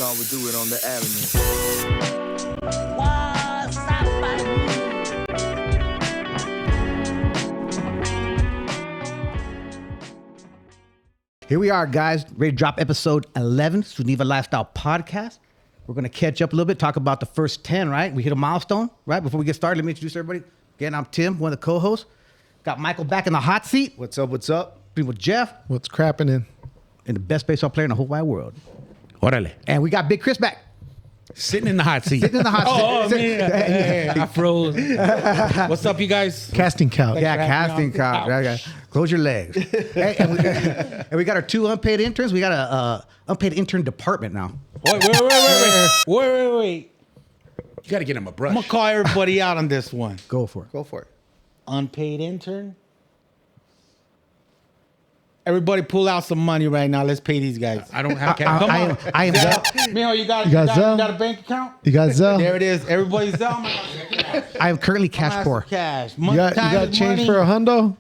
thought we'd do it on the avenue. Waas, Sappening. Here we are, guys, ready to drop episode 11, SeunevA Lifestyle Podcast. We're going to catch up a little bit, talk about the first 10, right? We hit a milestone, right? Before we get started, let me introduce everybody. Again, I'm Tim, one of the co-hosts. Got Michael back in the hot seat. What's up? What's up? Been with Jeff, What's crapping in? and the best baseball player in the whole wide world. Órale. And we got Big Chris back. Sitting in the hot seat. Sitting in the hot seat. Oh, man. Hey, I froze. What's up, you guys? Casting couch. Yeah, Wrap me casting up. couch. Ouch. Okay. Close your legs. Hey, and we got our two unpaid interns. We got a unpaid intern department now. Wait. You got to get him a brush. I'm gonna call everybody out on this one. Go for it. Go for it. Unpaid intern. Everybody pull out some money right now. Let's pay these guys. I don't have cash. I am Mijo, you got Zelle? a bank account? You got Zelle? There it is. Everybody's Zelle. I am currently cash poor. Cash. You got change for a hundo?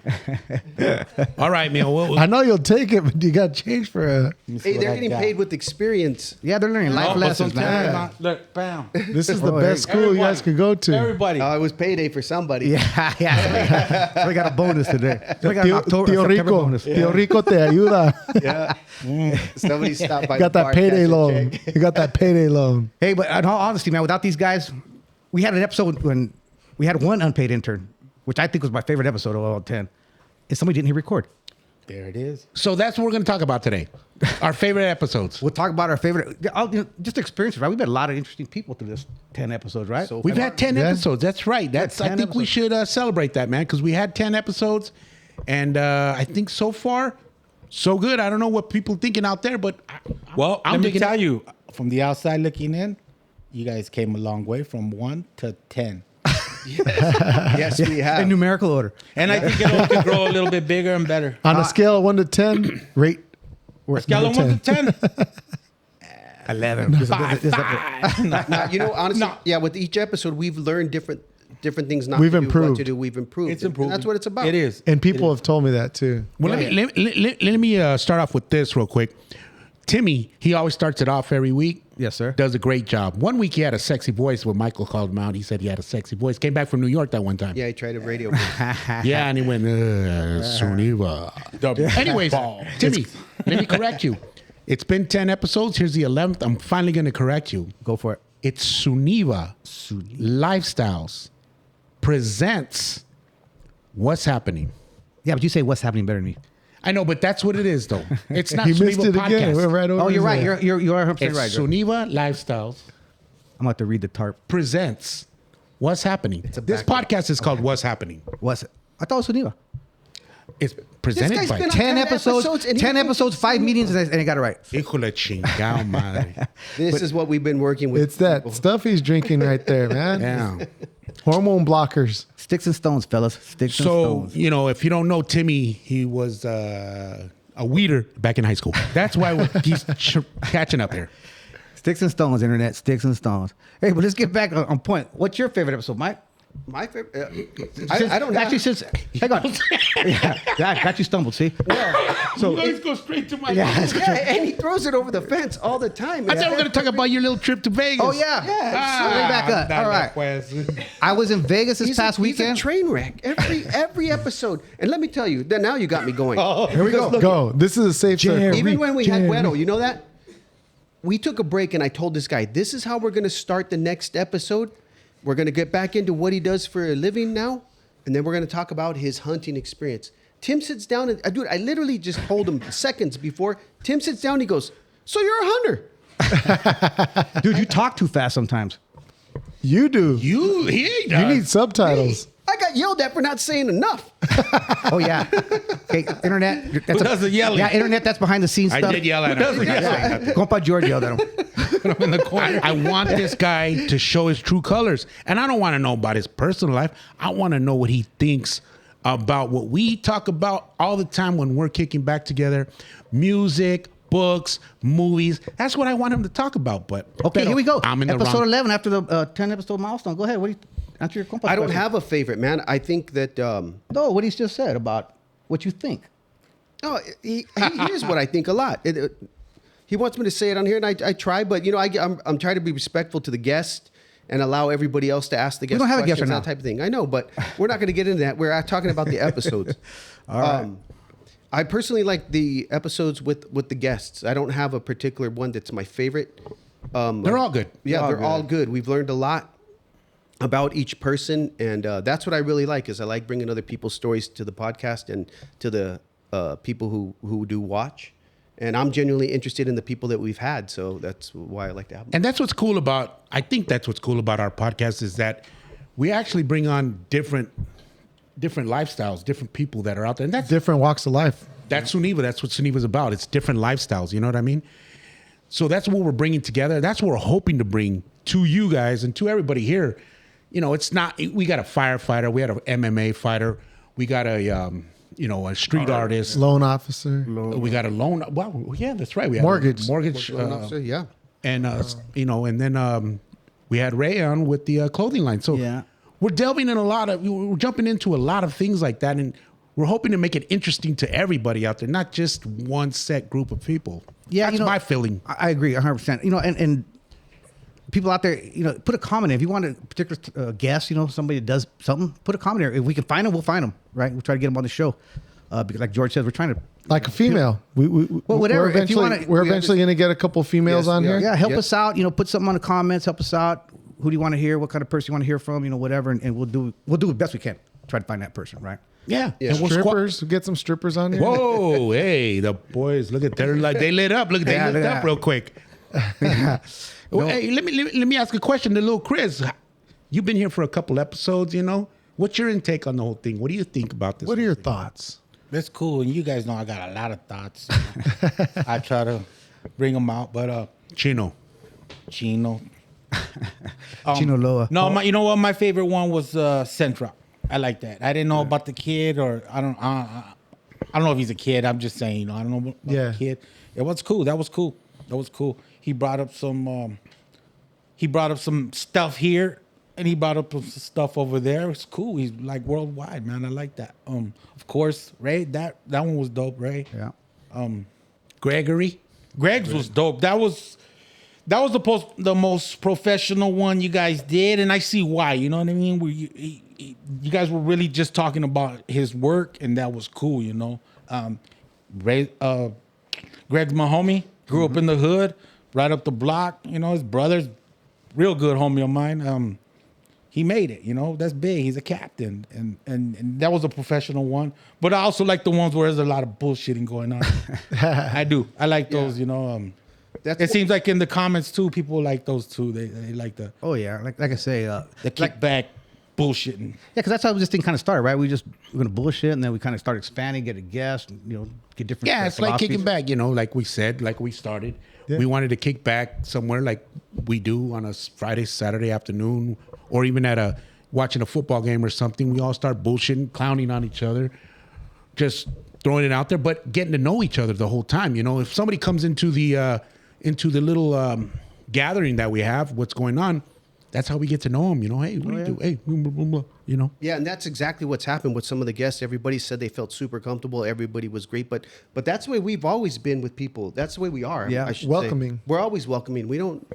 All right, man. I know you'll take it, but you got change for a... Hey, they're getting paid with experience. Yeah, they're learning life lessons, man. Look, bam. This is the best school you guys could go to. Everybody. It was payday for somebody. Yeah. So we got a bonus today. So we got an October, Tío September Rico. bonus. Tío Rico te ayuda. Yeah. Somebody stopped by. You got the that bar, payday cashed a loan. check. You got that payday loan. Hey, but in all honesty, man, without these guys, we had an episode when we had one unpaid intern, which I think was my favorite episode of all 10. And somebody didn't hit record. There it is. So that's what we're going to talk about today. Our favorite episodes. We'll talk about our favorite, just experiences, right? We've met a lot of interesting people through this 10 episodes, right? So We've had 10 Yeah. episodes. That's right. That's. I 10 think we episodes. should celebrate that, man, because we had 10 episodes. And I think so far, so good. I don't know what people thinking out there, but Well, I'm let me digging tell it. you, from the outside looking in, you guys came a long way from 1 to 10. Yes, we have. in numerical order. And I think it can grow a little bit bigger and better. On a scale of 1 to 10, rate. Scale of 1 to 10. 11. Now, you know, honestly, yeah. With each episode, we've learned different things. Not We've to do, what improved. to do. We've improved. It's improved. And that's what it's about. It is. And people have told me that too. Well, let me start off with this real quick. Timmy, he always starts it off every week. Yes, sir. Does a great job. One week he had a sexy voice when Michael called him out. He said he had a sexy voice. Came back from New York that one time. Yeah, he tried a radio. Yeah, and he went, SeunevA. Anyways, Timmy, let me correct you. It's been 10 episodes. Here's the 11th. I'm finally going to correct you. Go for it. It's SeunevA Lifestyles presents What's Happening. Yeah, but you say what's happening better than me. I know, but that's what it is, though. It's not He missed SeunevA it again. We're Podcast. right over Oh, you're right. there. You are 100% It's right. SeunevA Lifestyles I'm about to read the tarp. presents What's Happening. a This background. podcast is called What's Happening. What's it? I thought it was SeunevA. It's presented guy's by... been on 10 10 episodes, episodes, and he 10 thinks episodes, it's 5 meetings, and he got it right. Híjole chingao madre. This is what we've been working with. It's that people. stuff he's drinking right there, man. Yeah. Hormone blockers. Sticks and stones, fellas. Sticks and So, stones. you know, if you don't know Timmy, he was a weeder back in high school. That's why he's catching up here. Sticks and stones, internet. Sticks and stones. Hey, but let's get back on point. What's your favorite episode, Mike? My favorite. I don't actually have, since. Hang on. Yeah, that got you stumbled. See. So You guys go straight to my... yeah. Yeah, and he throws it over the fence all the time. I thought we were going to talk about your little trip to Vegas. Oh yeah. Way back up. All right. I was in Vegas this past weekend. He's a train wreck every episode. And let me tell you, then now you got me going. Here we go. Go. This is a safe circle. Even when we had Guero, you know that? We took a break and I told this guy, this is how we're going to start the next episode. We're going to get back into what he does for a living now. And then we're going to talk about his hunting experience. Tim sits down and, dude, I literally just told him seconds before. Tim sits down, he goes, so you're a hunter. Dude, you talk too fast sometimes. You do. You You need subtitles. I got yelled at for not saying enough. Oh yeah. Okay, internet. That's does the yelling? Yeah, internet. That's behind the scenes I stuff. did yell at him. Yeah. Compa George yelled at him. in the corner. I want this guy to show his true colors. And I don't want to know about his personal life. I want to know what he thinks about what we talk about all the time when we're kicking back together. Music, books, movies. That's what I want him to talk about. But Okay, here we go. I'm in the Episode wrong. 11 after the 10 episode milestone. Go ahead. What do you answer your compa I don't question. have a favorite, man. I think that, No, what he's just said about what you think. here's what I think a lot. He wants me to say it on here, and I try, but you know, I'm trying to be respectful to the guest and allow everybody else to ask the guest don't have a questions, guest right now. that type of thing. I know, but we're not going to get into that. We're talking about the episodes. All right. I personally like the episodes with the guests. I don't have a particular one that's my favorite. They're all good. Yeah, they're all good. We've learned a lot about each person, and that's what I really like. Is I like bringing other people's stories to the podcast and to the people who do watch. And I'm genuinely interested in the people that we've had, so that's why I like to have them. And that's what's cool about, I think that's what's cool about our podcast is that we actually bring on different lifestyles, different people that are out there. And that's Different walks of life. That's SeunevA. That's what SeunevA's about. It's different lifestyles. You know what I mean? So that's what we're bringing together. That's what we're hoping to bring to you guys and to everybody here. You know, it's not, we got a firefighter. We had an MMA fighter. We got a street artist. Loan officer. We got a loan. Well, yeah, that's right. We had Mortgage. Mortgage. Yeah. And, and then we had Ray on with the clothing line. So Yeah. we're delving in we're jumping into a lot of things like that. And we're hoping to make it interesting to everybody out there, not just one set group of people. Yeah, That's my feeling. I agree 100%. You know, and people out there, you know, put a comment. If you want a particular guest, you know, somebody that does something, put a comment there. If we can find them, we'll find them, right? We'll try to get them on the show. Because like George says, we're trying to... Like a female. Well, whatever. We're If you eventually, wanna- we're eventually going to get a couple females Yes, on we are. here. Yeah, help Yep. us out. You know, put something on the comments. Help us out. Who do you want to hear? What kind of person you want to hear from? You know, whatever. And we'll do the best we can. Try to find that person, right? Yeah. Yeah. And we'll Strippers. Get some strippers on here. Whoa, hey, the boys, look at they lit up. Look, they Yeah, lit look at up that. real quick. Well, hey, let me ask a question to little Chris. You've been here for a couple episodes, you know. What's your intake on the whole thing? What do you think about this? What are your thing? thoughts? That's cool, and you guys know I got a lot of thoughts. I try to bring them out, but Chino? Chino. Chino Loa. No, you know what? My favorite one was Centra. I like that. I didn't know about the kid, or I don't know if he's a kid. I'm just saying, you know, I don't know about the kid. It was cool. That was cool. He brought up some stuff here, and he brought up some stuff over there. It's cool. He's like worldwide, man. I like that. Of course, Ray. That one was dope, Ray. Yeah. Gregory? Greg's was dope. That was the most professional one you guys did, and I see why. You know what I mean? Where you guys were really just talking about his work, and that was cool. You know, Greg's my homie. Grew up in the hood, right up the block. You know, his brother's real good homie of mine. He made it. You know, that's big. He's a captain, and that was a professional one. But I also like the ones where there's a lot of bullshitting going on. I do. I like those. You know. It seems like in the comments too, people like those too. They like the Oh yeah. Like I say, the kickback bullshitting. yeah, because that's how this thing kind of started, right? We're gonna bullshit, and then we kind of start expanding, get a guest, and, you know, get different. Yeah, it's like philosophies. kicking back, you know, like we said, like we started. Yeah. We wanted to kick back somewhere like we do on a Friday, Saturday afternoon, or even at watching a football game or something. We all start bullshitting, clowning on each other, just throwing it out there, but getting to know each other the whole time. You know, if somebody comes into the little gathering that we have, what's going on, that's how we get to know them. You know, hey, what do you do? Hey, blah, blah, blah, blah, you know. Yeah, and that's exactly what's happened with some of the guests. Everybody said they felt super comfortable. Everybody was great, but that's the way we've always been with people. That's the way we are. Yeah. I should Welcoming. say. We're always welcoming. We don't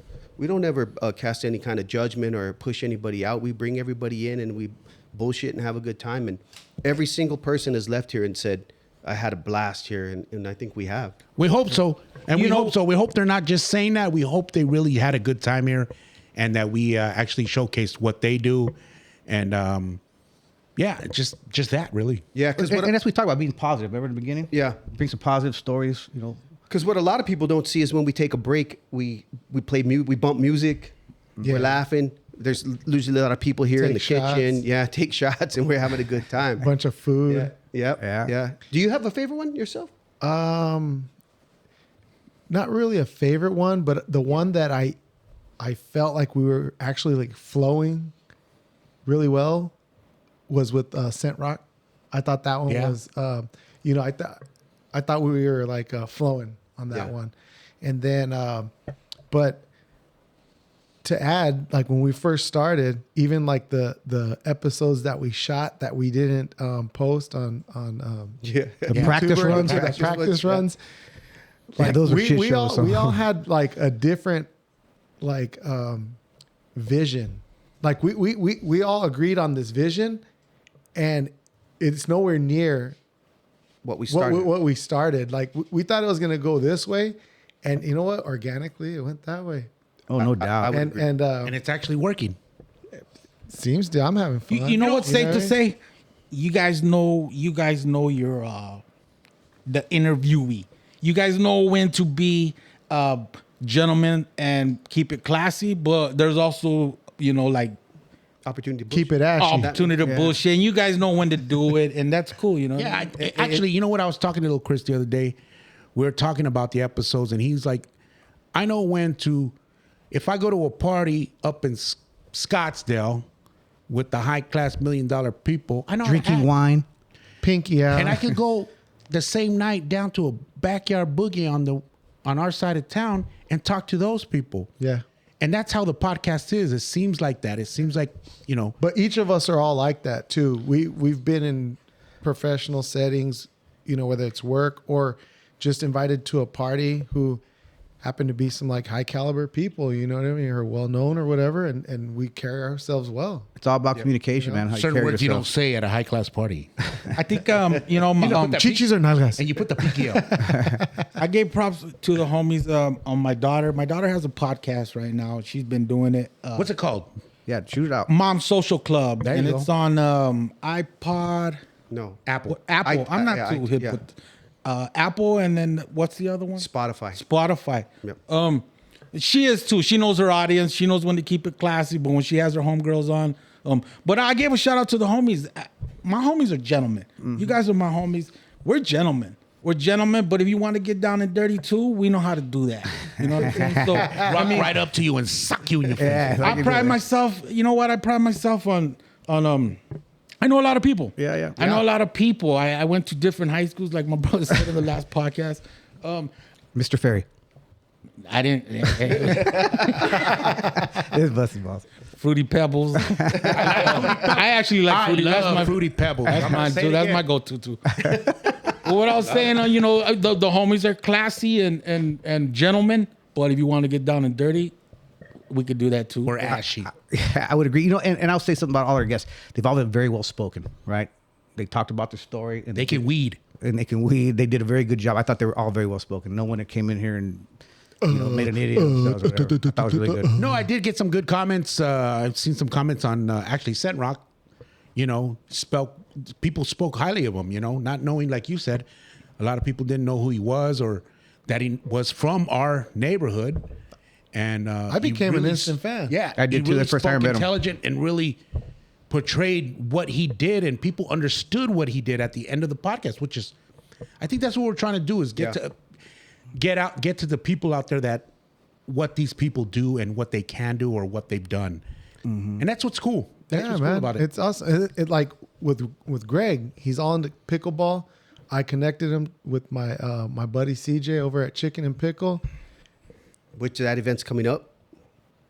ever cast any kind of judgment or push anybody out. We bring everybody in and we bullshit and have a good time. And every single person has left here and said, I had a blast here, and I think we have. We hope so. And we hope so. We hope they're not just saying that. We hope they really had a good time here and that we actually showcased what they do. And just that, really. Yeah, because And that's what we talk about, being positive. Remember in the beginning? Yeah. Bring some positive stories, you know. Because what a lot of people don't see is when we take a break, we play we bump music, we're laughing. There's usually a lot of people here in the Take shots. kitchen. Yeah, take shots, and we're having a good time. Bunch of food. Yeah. Do you have a favorite one yourself? Not really a favorite one, but the one that I felt like we were actually like flowing really well was with Scent Rock. I thought that one was, I thought we were like flowing on that one. And then, but to add, like when we first started, even like the episodes that we shot that we didn't post on The practice YouTuber, runs. the practice runs. Yeah, those were shit we shows. so. we all had like a different like vision. Like we all agreed on this vision, and it's nowhere near What we started. what we started. Like we thought it was gonna go this way, and you know what? Organically, it went that way. Oh, no doubt. I would And agree. And it's actually working. seems to I'm having fun. You know what's safe what to I mean? say? You guys know your the interviewee. You guys know when to be gentlemen and keep it classy, but there's also, like Opportunity. Keep it ashy. opportunity to bullshit. And you guys know when to do it, and that's cool, Yeah, actually, you know what? I was talking to little Chris the other day. We were talking about the episodes, and he's like, I know when to, if I go to a party up in Scottsdale with the high class $1 million people, I know how to Drinking act. wine. Pinky out. And I could go the same night down to a backyard boogie on our side of town and talk to those people. Yeah. And that's how the podcast is. It seems like that. It seems like, But each of us are all like that too. We've been in professional settings, whether it's work or just invited to a party who happen to be some like high caliber people, you know what I mean, or well known or whatever, and we carry ourselves well. It's all about communication, man. How you certain carry words you don't yourself. say at a high class party. I think put that Chichis or nalgas? And you put the pinky up. I gave props to the homies on my daughter. My daughter has a podcast right now. She's been doing it. What's it called? Yeah, shoot it out. Mom Social Club, There and you it's go. on iPod, No. Apple. Apple. I'm not too hip with Apple, and then what's the other one? Spotify. Spotify. Yep. She is too. She knows her audience. She knows when to keep it classy. But when she has her homegirls on, but I gave a shout out to the homies. My homies are gentlemen. You guys are my homies. We're gentlemen. We're gentlemen. But if you want to get down and dirty too, we know how to do that. You know what I'm saying? So Rock right up to you and suck you in your face. Yeah. I pride myself. You know what? I pride myself on. I know a lot of people. Yeah. I know a lot of people. I went to different high schools, like my brother said in the last podcast. Mr. Ferry. I didn't. It's busted, boss. Fruity Pebbles. I actually like Fruity. I love That's my Fruity Pebbles. That's I'm gonna mine say too. it That's again. my go-to too. But what I was saying, the homies are classy and gentlemen. But if you want to get down and dirty, we could do that too. Or ashy. Yeah, I would agree. And I'll say something about all our guests. They've all been very well spoken, right? They talked about their story. And They can weed. And they can weed. They did a very good job. I thought they were all very well spoken. No one that came in here and made an idiot of themselves or whatever. I thought it was really good. No, I did get some good comments. I've seen some comments on actually SeunevA. People spoke highly of him, not knowing, like you said, a lot of people didn't know who he was or that he was from our neighborhood. And I became an instant fan. Yeah, I did he too, the first time I spoke met him. intelligent and really portrayed what he did, and people understood what he did at the end of the podcast, which is, I think that's what we're trying to do is get to the people out there that what these people do and what they can do or what they've done, and that's what's cool. That's Yeah, what's man. cool about it. It's awesome. It like with Greg, he's all into pickleball. I connected him with my my buddy CJ over at Chicken and Pickle. Which that event's coming up.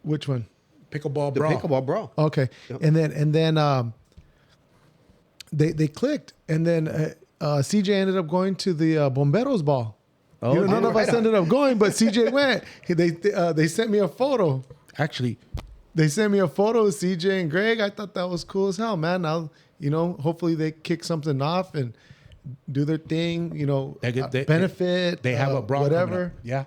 Which one? Pickleball The brawl. pickleball brawl. Okay, Yep. and then they clicked, and then CJ ended up going to the Bomberos ball. Oh, None of us ended up going, but CJ went. They sent me a photo. Actually, They sent me a photo of CJ and Greg. I thought that was cool as hell, man. Now, hopefully they kick something off and do their thing, benefit. they have a brawl coming whatever. up. Yeah.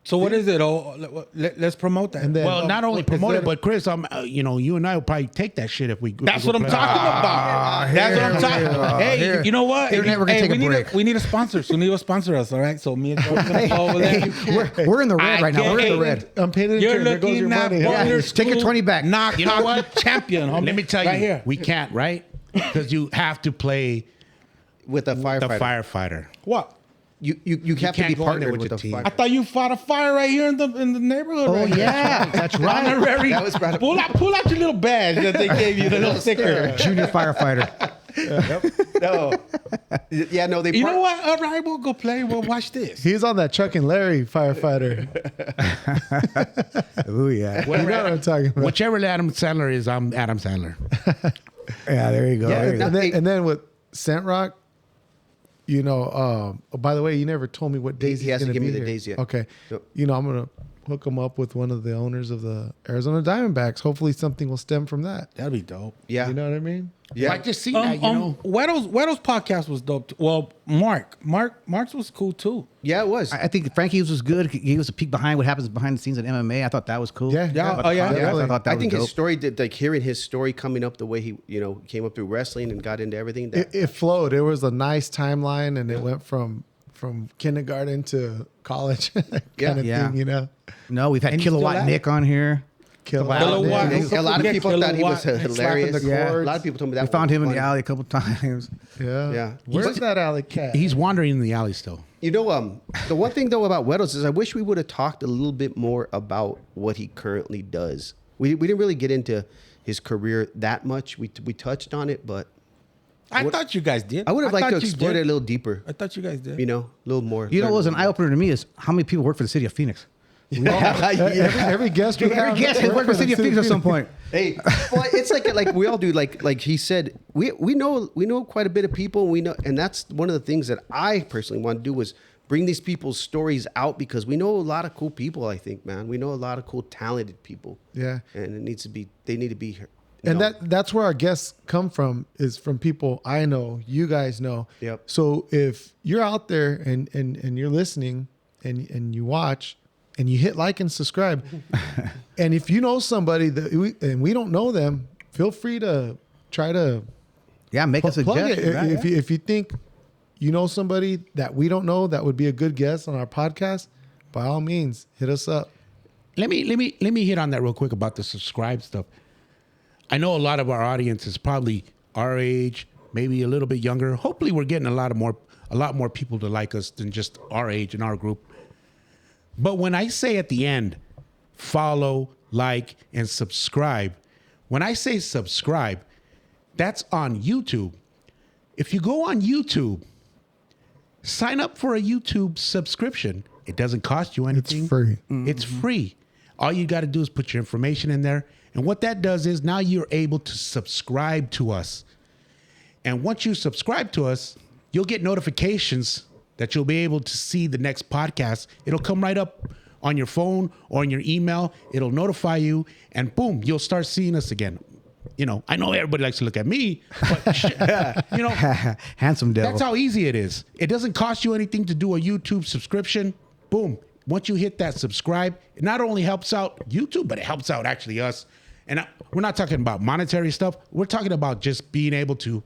So what is it? Oh, let's promote that. And then, Well, not only promote it, instead but Chris, you and I will probably take that shit if we. That's if we what I'm go talking play. about. That's what I'm talking about. Hey, here. you know what? Internet, we're gonna Hey, take a we break. we need a sponsor. SeunevA sponsor us, all right? So me and Joe are gonna go over there. We're in the red I right now. We're in the can't- red. I'm paying You're attention. There goes your looking at money. Boulder Take your School 20 back. Knock You know what? champion, homie. Let me tell right you, here. we can't, right? Because you have to play With a the firefighter. firefighter. What? You have to can't be go in there partnered with with your the team. I firefighter. thought you fought a fire right here in the neighborhood. Oh, right here. yeah. That's right. Honorary. That was brought up. Pull out your little badge that they gave you, the little sticker. Junior firefighter. No. Yeah, no, they You know what? All right, we'll go play. We'll watch this. He's on that Chuck and Larry firefighter. Oh, yeah. You know what I'm talking about. Whichever Adam Sandler is, I'm Adam Sandler. Yeah, there you go. Yeah, There you go. And then with Scent Rock, you know, oh, by the way, you never told me what days He hasn't he's given gonna me be the here. days yet. Okay. Yep. You know, I'm going to hook him up with one of the owners of the Arizona Diamondbacks. Hopefully something will stem from that. That'd be dope. Yeah. You know what I mean? Yeah. I just seen that, you know. Weddle's podcast was dope. Too. Well, Mark's was cool too. Yeah, it was. I think Frankie's was good. He gave us a peek behind what happens behind the scenes in MMA. I thought that was cool. Yeah. Yeah. About Oh, the yeah. concepts, Yeah. I thought that I was think dope. his story, like hearing his story coming up the way he, came up through wrestling and got into everything. It flowed. It was a nice timeline, and it went from kindergarten to college kind of Yeah. thing, you know? No, we've had And he's still Kilowatt at Nick on here. Kilowatt. Kilowatt. Nick. a lot of Yeah, people thought he was Kilowatt. hilarious. Slapping the Yeah. A cords. lot of people told me that We found was him in the funny. alley a couple times. Yeah. Yeah. Where's that alley cat? He's wandering in the alley still. The one thing though about Weddles is I wish we would have talked a little bit more about what he currently does. We didn't really get into his career that much. We touched on it, but I thought you guys did. I would have liked to thought you explore it did. a little deeper. I thought you guys did. A little more. You know what was an Learn eye opener to me is how many people work for the city of Phoenix. Every guest we Every have guest has worked for the city of Phoenix at some point. Hey, well, it's like we all do. Like he said, we know quite a bit of people. We know, and that's one of the things that I personally want to do was bring these people's stories out because we know a lot of cool people. I think, man, we know a lot of cool, talented people. Yeah. and they need to be here. And that's where our guests come from, is from people I know, you guys know. Yep. So if you're out there and you're listening and you watch and you hit like and subscribe, and if you know somebody that we don't know them, feel free to try to Yeah, make a plug it. suggestion. Right? If you think you know somebody that we don't know that would be a good guest on our podcast, by all means, hit us up. Let me hit on that real quick about the subscribe stuff. I know a lot of our audience is probably our age, maybe a little bit younger. Hopefully, we're getting a lot more people to like us than just our age in our group. But when I say at the end, follow, like, and subscribe, when I say subscribe, that's on YouTube. If you go on YouTube, sign up for a YouTube subscription. It doesn't cost you anything. It's free. It's free. All you got to do is put your information in there. And what that does is now you're able to subscribe to us. And once you subscribe to us, you'll get notifications that you'll be able to see the next podcast. It'll come right up on your phone or in your email. It'll notify you, and boom, you'll start seeing us again. I know everybody likes to look at me, but Handsome devil. that's how easy it is. It doesn't cost you anything to do a YouTube subscription. Boom. Once you hit that subscribe, it not only helps out YouTube, but it helps out actually us. And we're not talking about monetary stuff. We're talking about just being able to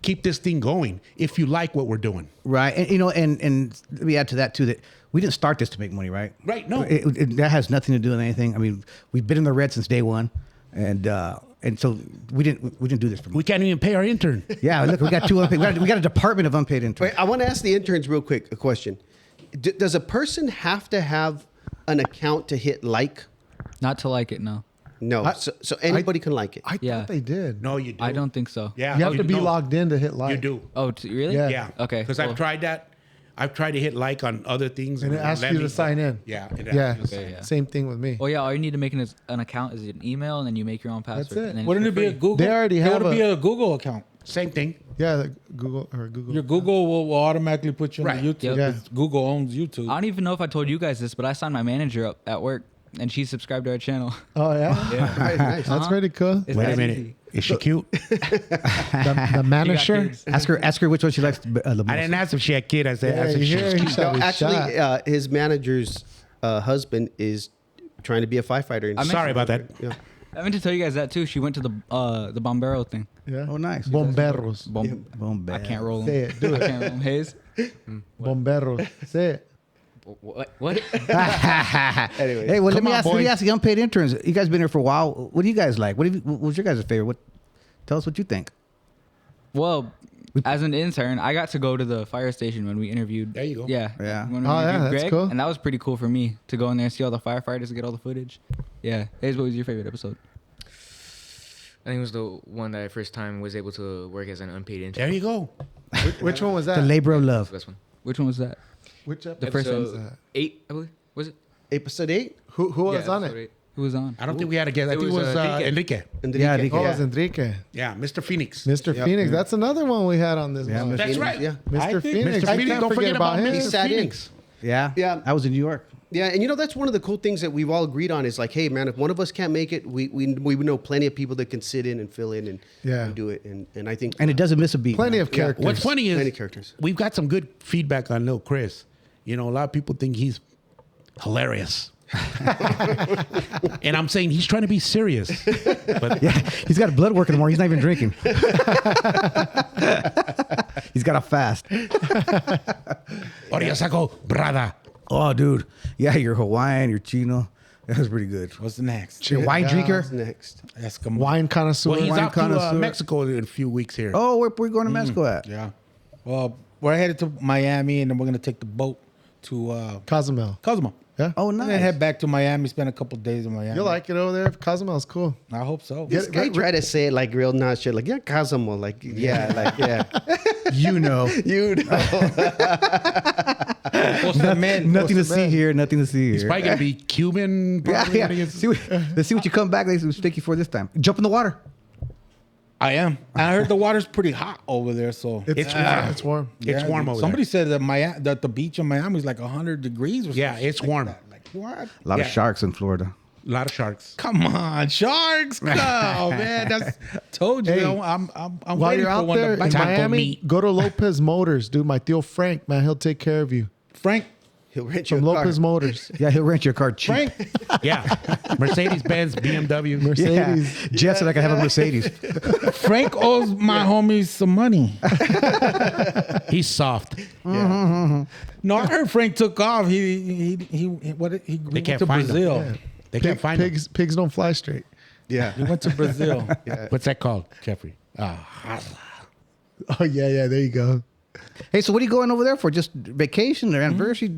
keep this thing going if you like what we're doing. Right. And and let me add to that too, that we didn't start this to make money, right? Right, no. That has nothing to do with anything. I mean, we've been in the red since day one. And so we didn't do this for money. We can't even pay our intern. Yeah, look, we got two unpaid. We got a department of unpaid interns. Wait, I want to ask the interns real quick a question. Does a person have to have an account to hit like? Not to like it, no. No. So anybody can like it. I Yeah. thought they did. No, you do. I don't think so. Yeah. You have to be no, logged in to hit like. You do. Oh, really? Yeah. Yeah. Okay, Because cool. I've tried that. I've tried to hit like on other things. And it asks you to sign in. Yeah. It Yeah. asks you to sign Okay, yeah. Same thing with me. Oh yeah, all you need to make an account is an email, and then you make your own password. it. And then Wouldn't it's it be a free. Google? They already have It would be a- a Google account. Same thing. Yeah, the Google. Your Google will automatically put you on Right. YouTube. Yep. Yeah. 'Cause Google owns YouTube. I don't even know if I told you guys this, but I signed my manager up at work, and she subscribed to our channel. Oh yeah, Right, nice. that's pretty cool. It's Wait a that minute. easy. Is she cute? The You got manager. kids. Ask her which one she likes the most. I didn't ask if she had kid. I said, Yeah, asked if you she hear was he cute. shot his shot. Actually, his manager's husband is trying to be a firefighter. I mean- Sorry about that. Yeah. I meant to tell you guys that too. She went to the Bombero thing. Yeah. Oh, nice. Bomberos. Boom, I can't roll them. Say it. Do I it. can't roll them. Haze. Bomberos. Say it. What? Anyway, Hey, well, let Come me on, ask boys. the unpaid interns. You guys been here for a while. What do you guys like? What was your guys' favorite? Tell us what you think. Well, as an intern, I got to go to the fire station when we interviewed. There you go. Yeah. Yeah. When we Oh, yeah, interviewed that's Greg, cool. and that was pretty cool for me to go in there and see all the firefighters and get all the footage. Yeah. Haze, what was your favorite episode? I think it was the one that I first time was able to work as an unpaid intern. There you go. Which one was The that? labor of love. This one. Which one was that? Which The first episode one. was that? 8, I believe. Was it? episode 8. Who was Yeah, on episode it? Who was on? I don't think we had a guest. I think it was Enrique. Yeah, I think Oh, yeah. it's Enrique. Yeah, Mr. Phoenix. Mr. Phoenix. That's another one we had on this. Yeah, one. That's right. Yeah. Mr. Phoenix. Mr. I Phoenix. can't Don't forget about him. He Mr. sat in. Phoenix. Yeah. Yeah. I was in New York. Yeah, and you know that's one of the cool things that we've all agreed on is like, hey man, if one of us can't make it, we know plenty of people that can sit in and fill in and do it, and I think And it doesn't miss a beat. Plenty man. of characters. What's funny Many is characters. we've got some good feedback on Lil Chris. You know, a lot of people think he's hilarious. And I'm saying he's trying to be serious. But Yeah, he's got blood work in the morning. He's not even drinking. He's got a fast. Oria saco, brada. Oh, dude. Yeah, you're Hawaiian, you're Chino. That was pretty good. What's the next? You're a wine drinker? What's next? Eskimo. Wine connoisseur. Well, he's Wine out to connoisseur. Mexico in a few weeks here. Oh, where we going to Mexico at? Yeah. Well, we're headed to Miami, and then we're gonna take the boat to Cozumel. Cozumel. Yeah. Oh, And then nice. head back to Miami. Spend a couple of days in Miami. You like it over there? Cozumel's cool. I hope so. This guy tried to say it like real not shit, like yeah, Cosmo, like yeah, like yeah, You know. you know. Nothing to see here. Nothing to see He's here. probably going to be Cuban. Yeah, probably, yeah. when he gets- Let's see what you come back. Let's take you for this time. Jump in the water. I am. And I heard the water's pretty hot over there. So It's warm. It's warm. It's warm over Somebody there. said that the beach in Miami is like 100 degrees. Or Yeah, something it's like warm. that. Like what? A lot of Yeah. sharks in Florida. A lot of sharks. Come on, sharks! Come man, that's told you. Hey, I'm While waiting you're for out one there to in bite. Taco Miami, meat. go to Lopez Motors, dude. My Theo Frank, man, he'll take care of you. Frank, He'll rent you From a car. Lopez Motors. Yeah, he'll rent your car cheap. Frank, Yeah. Mercedes-Benz, BMW. Yeah. Mercedes. Jeff said I could have a Mercedes. Frank owes my homies some money. He's soft. No, I heard Frank took off. He went can't to find him. Brazil. Yeah. They can't find him. Pigs don't fly straight. Yeah, He went to Brazil. What's that called, Jeffrey? Oh yeah, there you go. Hey, so what are you going over there for? Just vacation or anniversary?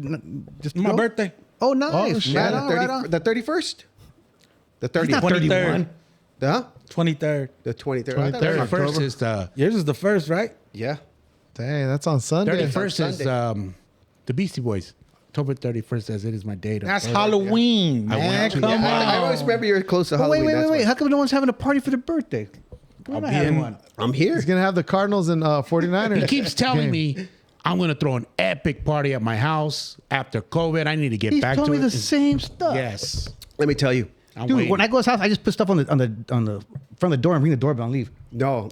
Just My go? birthday. Oh, nice. Oh, shit. Right yeah, on, right on. the 31st, the 30th, He's not 31. huh? 23rd. The 23rd. 23rd. First is the Yours is the first, right? Yeah, Dang, that's on Sunday. 31st is Sunday. the Beastie Boys. October 31st, as it is my date. of That's birth. Halloween, I man. went to- Come Yeah, on. I always remember you're close to Oh, Halloween. wait. that's why. How come no one's having a party for their birthday? We're I'll not be having in- one. I'm here. He's gonna have the Cardinals and 49ers. He keeps telling game. me I'm going to throw an epic party at my house after COVID. I need to get He's back told to me it. the same stuff. Yes. Let me tell you. I'm Dude, waiting. when I go to his house, I just put stuff on the front of the door and ring the doorbell and leave. No,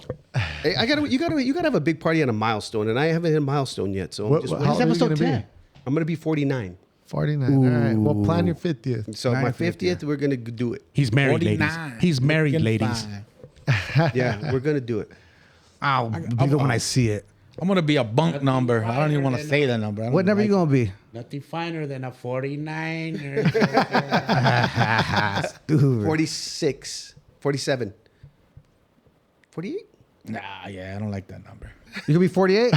hey, you gotta have a big party on a milestone, and I haven't hit a milestone yet. So I'm What- just how waiting. old are you episode gonna 10. be? I'm gonna be 49. 49. All right. Well, plan your 50th. So my 50th, 50th, we're gonna do it. He's married, 49. ladies. He's married, Looking ladies. fine. Yeah, we're gonna do it. I'll be there when I see it. I'm gonna be a bunk number. I don't even want to say that number. I don't What number like you going to be? Nothing finer than a 49. Dude. 46, 47, 48. it. Nah, yeah, I don't like that number. You could be 48?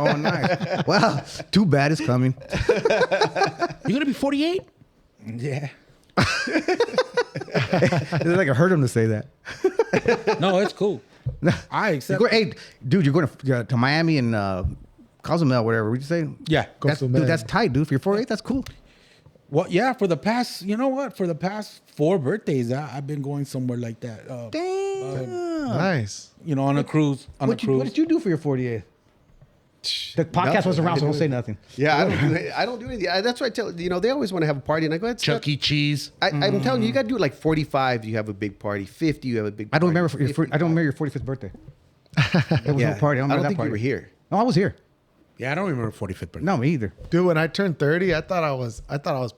Oh, nice. Well, too bad it's coming. You're going to be 48? Yeah. It's like I heard him to say that. No, it's cool. I accept. Hey, dude, you're going to Miami and Cozumel, whatever. Would you say? Yeah. That's, Cozumel. dude, that's tight, dude. For your 48, that's cool. Well, yeah. For the past, you know what? For the past 4 birthdays, I've been going somewhere like that. Damn. Nice. You know, on a cruise. What did you do for your 48th? The podcast wasn't around, so don't say nothing. Yeah, I don't do anything. That's why I tell they always want to have a party, and I go, Chuck E. Cheese. I'm telling you, you got to do it like 45. You have a big party. 50. You have a big. I don't party. remember. I don't remember your 45th birthday. There was Yeah, no party. I don't remember that think party. you were here. No, I was here. Yeah, I don't remember 45th birthday. No, me either. Dude, when I turned 30, I thought I was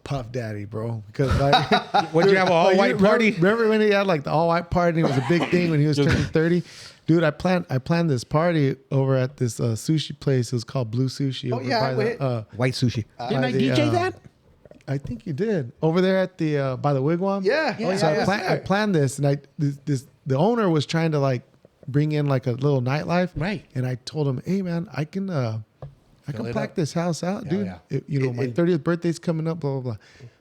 Puff Daddy, bro. Because like, Would you have an all white party? Remember when he had like the all white party? And it was a big thing when he was turning 30. Dude, I planned this party over at this sushi place. It was called Blue Sushi. over yeah, I by went. the, White sushi. Didn't by I the, DJ that? I think you did over there at the by the Wigwam. Yeah. Oh, so I planned this, and the owner was trying to like bring in like a little nightlife. Right. And I told him, hey man, I can it pack up. this house out, dude. yeah. My 30th birthday's coming up, blah blah blah.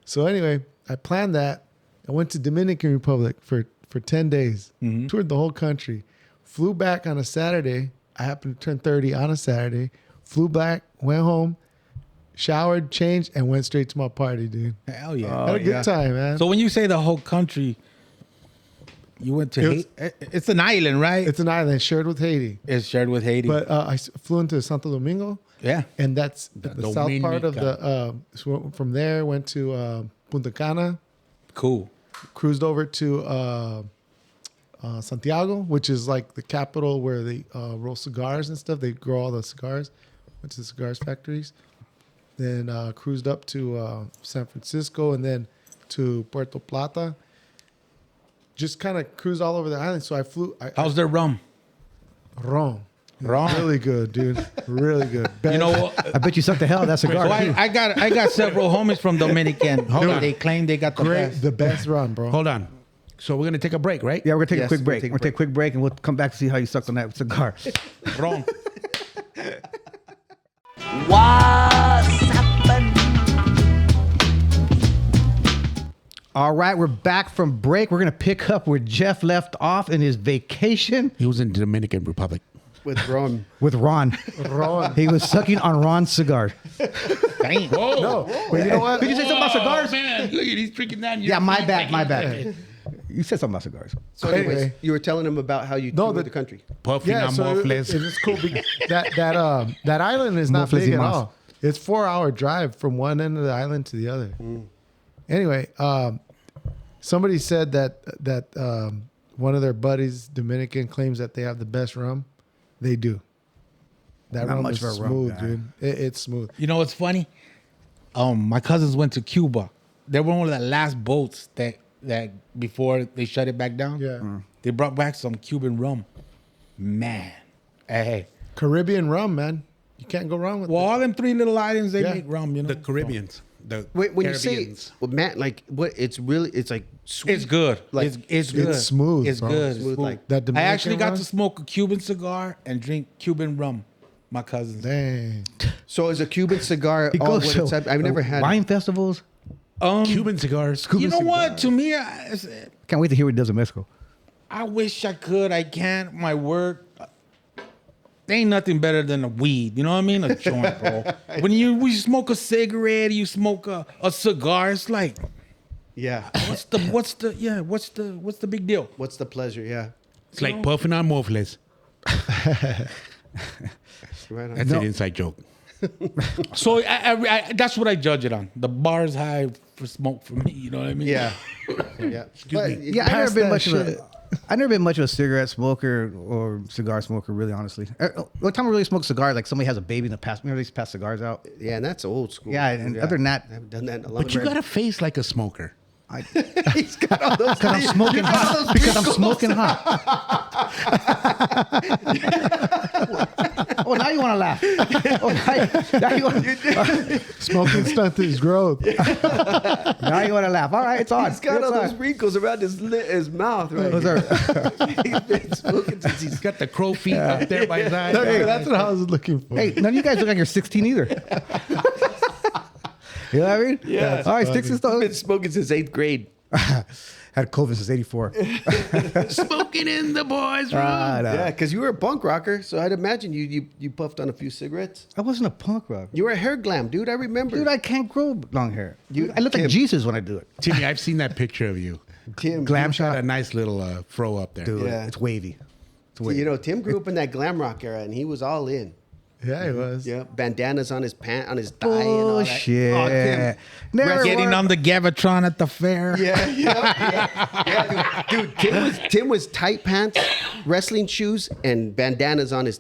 So anyway, I planned that. I went to Dominican Republic for 10 days, toured the whole country, flew back on a Saturday. I happened to turn 30 on a Saturday. Flew back, went home, showered, changed, and went straight to my party, dude. Hell yeah. Had a good time, man. So when you say the whole country, you went to It was- Haiti. It's an island, right? It's an island shared with Haiti. It's shared with Haiti. But I flew into Santo Domingo, yeah. and that's the south part of the. So from there, went to Punta Cana, Cool. cruised over to Santiago, which is like the capital where they roll cigars and stuff. They grow all the cigars. Went to the cigars factories. Then cruised up to San Francisco and then to Puerto Plata. Just kind of cruised all over the island. So I flew. How's their rum? Wrong. Wrong. Really good, dude. Really good. You know what? I bet you sucked the hell out of that cigar. So too. I got several homies from Dominican. They claim they got the Great, best. the best run, bro. Hold on. So we're gonna take a break, right? Yeah, we're gonna take Yes, a quick we'll break. take a We're gonna take a quick break, and we'll come back to see how you sucked on that cigar. Wrong. All right, we're back from break. We're gonna pick up where Jeff left off in his vacation He was in the Dominican Republic. With rum. with Ron. Ron. He was sucking on Ron's cigar. Damn. Whoa. No, but you know what? Did you say something about cigars? Man, look at he's drinking that. Yeah, my bad, my bad. You said something about cigars. So anyways, Anyway. you were telling him about how you toured the country. Puffing Yeah, on so mufflers. it's cool. That island is not Mufflers big y at mas. all. It's 4-hour drive from one end of the island to the other. Anyway, somebody said that one of their buddies, Dominican, claims that they have the best rum. They do. That Not rum much is of a rum smooth, guy. dude. It's smooth. You know what's funny? My cousins went to Cuba. They were one of the last boats that before they shut it back down. Yeah. They brought back some Cuban rum. Man. Hey. Caribbean rum, man. You can't go wrong with Well, it. all them three little islands, they Yeah. make rum, you know. The Caribbeans. The Wait, when you say, Caribbeans. well, Matt, like what? It's like sweet. It's good. Like it's good. It's smooth, It's bro. good. It's Smooth, smooth. like that I Dominican actually got rum? to smoke a Cuban cigar and drink Cuban rum. My cousins. Dang. So is a Cuban cigar He all goes what to it's at? I've never had. wine festivals. Cuban cigars. You know what? To me, Can't wait to hear what he does in Mexico. I wish I could. I can't. My work. There ain't nothing better than a weed. You know what I mean? A joint, bro. When you smoke a cigarette, you smoke a cigar. It's like, Yeah. what's the big deal? What's the pleasure? Yeah. It's like puffing on mufflers. Right on. That's an inside joke. So I that's what I judge it on. The bar's high for smoke for me. You know what I mean? Yeah. Yeah. But Yeah, Pass that shit. I've never been much of a cigarette smoker or cigar smoker, really, honestly. One time I really smoked cigars, like somebody has a baby in the past. Remember they pass cigars out? yeah, and that's old school. Yeah, and other than that- I haven't done that in a long But you time. got a face like a smoker. He's got all those. Because I'm smoking hot. Because I'm smoking hot. Oh, now you want to laugh. Oh, now you want Smoking stunted his growth. now you want to laugh. All right, it's on. He's got It's all those on. wrinkles around his mouth, right? Those are, He's been smoking since he's He's got the crow feet up there by his eyes. That's what I was looking for. hey, none of you guys look like you're 16 either. You know what I mean? Yeah. All right, sticks and stones. been smoking since 8th grade. Had COVID since 84. Smoking in the boys' room. Yeah, because you were a punk rocker, so I'd imagine you puffed on a few cigarettes. I wasn't a punk rock. You were a hair glam, dude. I remember. Dude, I can't grow long hair. I look Tim. like Jesus when I do it. Timmy, I've seen that picture of you. Tim, Glam Got shot. a nice little fro up there. Dude, Yeah. it's wavy. It's wavy. You know, Tim grew up in that glam rock era, and he was all in. Yeah, he was. Yeah, bandanas on his on his thigh and all that. Bullshit. Oh, Tim. Never Getting worked. on the Gavatron at the fair. Yeah, dude. Tim was tight pants, wrestling shoes, and bandanas on his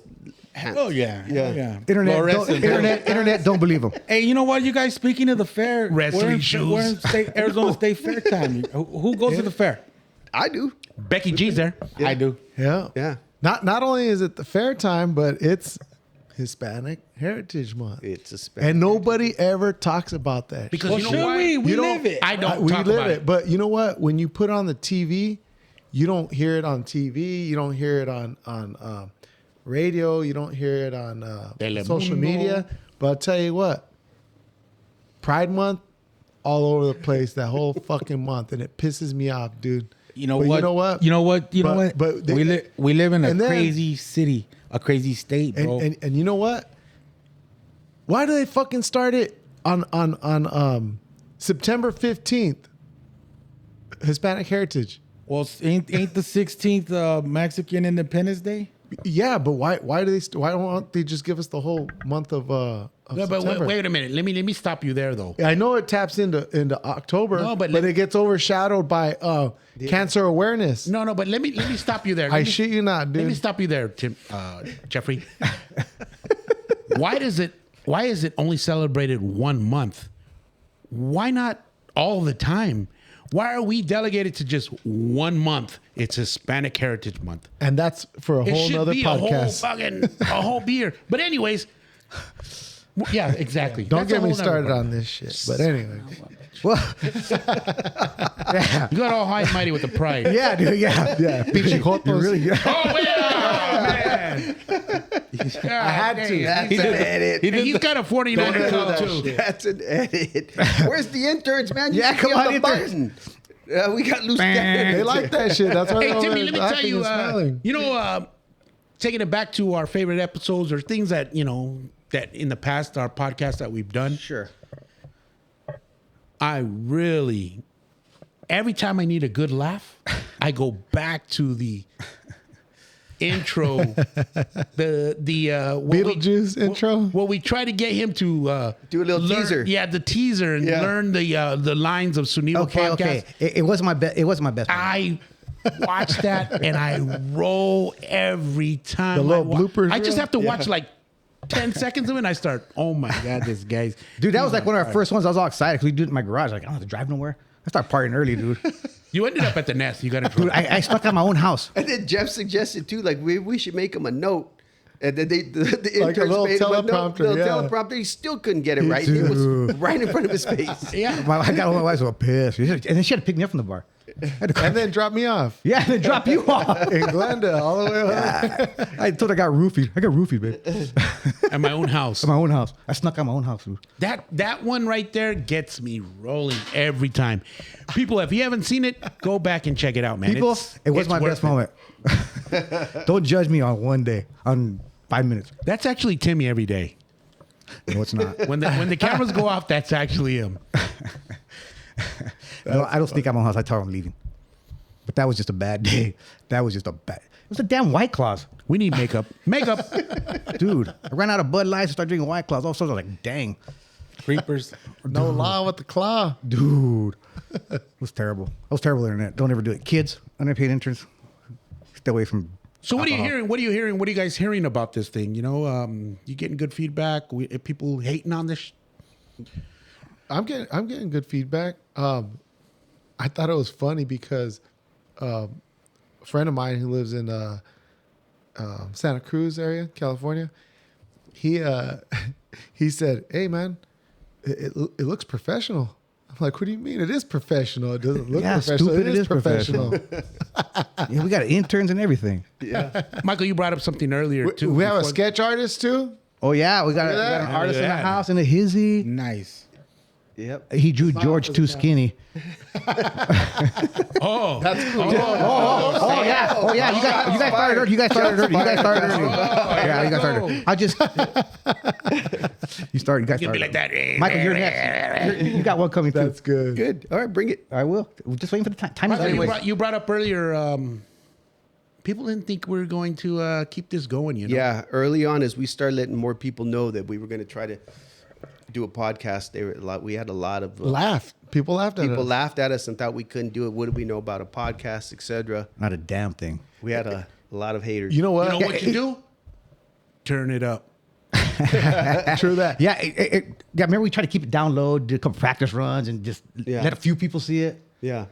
pants. Oh yeah. Yeah. Internet, don't believe him. Hey, you know what, you guys? Speaking of the fair, Wrestling we're in shoes. Arizona State Fair time. Who goes to the fair? I do. Becky G's there. I do. Yeah. Yeah. Not only is it the fair time, but it's Hispanic Heritage Month. It's a special. And nobody ever talks about that. Because Well, you know should what? we? We You don't- live it. I don't we talk live about it, but you know what? When you put on the TV, you don't hear it on TV. You don't hear it on radio. You don't hear it on social Telemundo. media. But I'll tell you what, Pride Month, all over the place that whole fucking month, and it pisses me off, dude. You know But what? You know what? You know what? You know But- what? but they- we live in a and then- crazy city, a crazy state, bro. And you know what? Why do they fucking start it on September 15th, Hispanic Heritage. Well, ain't the 16th Mexican Independence Day? Yeah, but why don't they just give us the whole month of No, but September? wait a minute. Let me stop you there though. I know it taps into October, No, but it gets overshadowed by cancer awareness. No, but let me stop you there. I shit you not, dude. Let me stop you there, Tim, Jeffrey. Why is it only celebrated 1 month? Why not all the time? Why are we delegated to just 1 month? It's Hispanic Heritage Month. And that's for a It whole should nother be podcast. a whole beer. But anyways, yeah, exactly. Don't That's a get me whole nother started part. on this shit. But anyway. Well, You got all high and mighty with the pride. yeah, dude, yeah. Yeah, pinche jotos. Really, yeah. Oh, man. I had to. That's an edit. He's got a 49er club too. That's an edit. Where's the interns, man? You Yeah, should come be on, the interns. button. We got loose They like that shit. That's why Hey, they're Timmy, let me tell acting you, and smiling. taking it back to our favorite episodes or things that, that in the past, our podcast that we've done, Sure. I really, every time I need a good laugh, I go back to the intro, the Beetlejuice intro? Well, we try to get him to Do a little learn- teaser. Yeah, the teaser and Yeah. learn the lines of SeunevA Podcast. Okay. It wasn't my best. It wasn't my best. I watch that and I roll every time. The little I bloopers I just reel? have to watch like 10 seconds of it and I start, oh my God, this guy's. Dude, that was like one of our first ones. I was all excited because we do it in my garage. Like, I don't have to drive nowhere. I start partying early, dude. You ended up at the nest. You got to Dude, I stuck at my own house. And then Jeff suggested too, like we should make him a note. And then the Like a interns little made him a note, teleprompter, little yeah. teleprompter. He still couldn't get it right. It was right in front of his face. Yeah. I got my wife so pissed. And then she had to pick me up from the bar. And then drop me off. Yeah, and then drop you off. In Glendale, all the way up. I told her I got roofied. I got roofied, babe. At my own house. At my own house. I snuck out my own house, dude. That one right there gets me rolling every time. People, if you haven't seen it, go back and check it out, man. People, it was it's my worth best moment. Don't judge me on one day, on 5 minutes. That's actually Timmy every day. No, it's not. When the cameras go off, that's actually him. No, I don't sneak out my house. I tell her I'm leaving. But that was just a bad day. That was just a bad. It was a damn White Claws. We need makeup. Makeup. Dude, I ran out of Bud Lights and started drinking White Claws. All of a sudden, I was like, dang. Creepers. No law with the claw. Dude. It was terrible. It was terrible internet. Don't ever do it. Kids, underpaid interns, stay away from. So what are you hearing? What are you hearing? What are you guys hearing about this thing? You getting good feedback? People hating on this? I'm getting good feedback. I thought it was funny because a friend of mine who lives in Santa Cruz area, California, he said, "Hey man, it looks professional." I'm like, "What do you mean? It is professional. It doesn't look Yeah, professional. stupid, It is professional." Yeah, we got interns and everything. Michael, you brought up something earlier too. We have a before- sketch artist too. Oh yeah, we got that. an artist Look in at the that. house in a hizzy. Nice. Yep. He drew George too skinny. Oh, That's cool. Oh yeah. You guys started early. You guys started early. Yeah, you guys started early. I just you started. You guys you can be started. like that. Michael, you're next. You got one coming too. That's good. Good. All right, bring it. I will. We're just waiting for the time. Time is Michael, anyway. you brought up earlier. People didn't think we were going to keep this going. Yeah, early on, as we started letting more people know that we were going to try to do a podcast, we had a lot of Laugh. People laughed at people us. laughed at us and thought we couldn't do it. What do we know about a podcast, etc. Not a damn thing. We had a lot of haters. You know what? You know what you do? Turn it up. True that. Yeah, yeah. Remember we tried to keep it down low, did a couple practice runs, and just Yeah. let a few people see it. Yeah.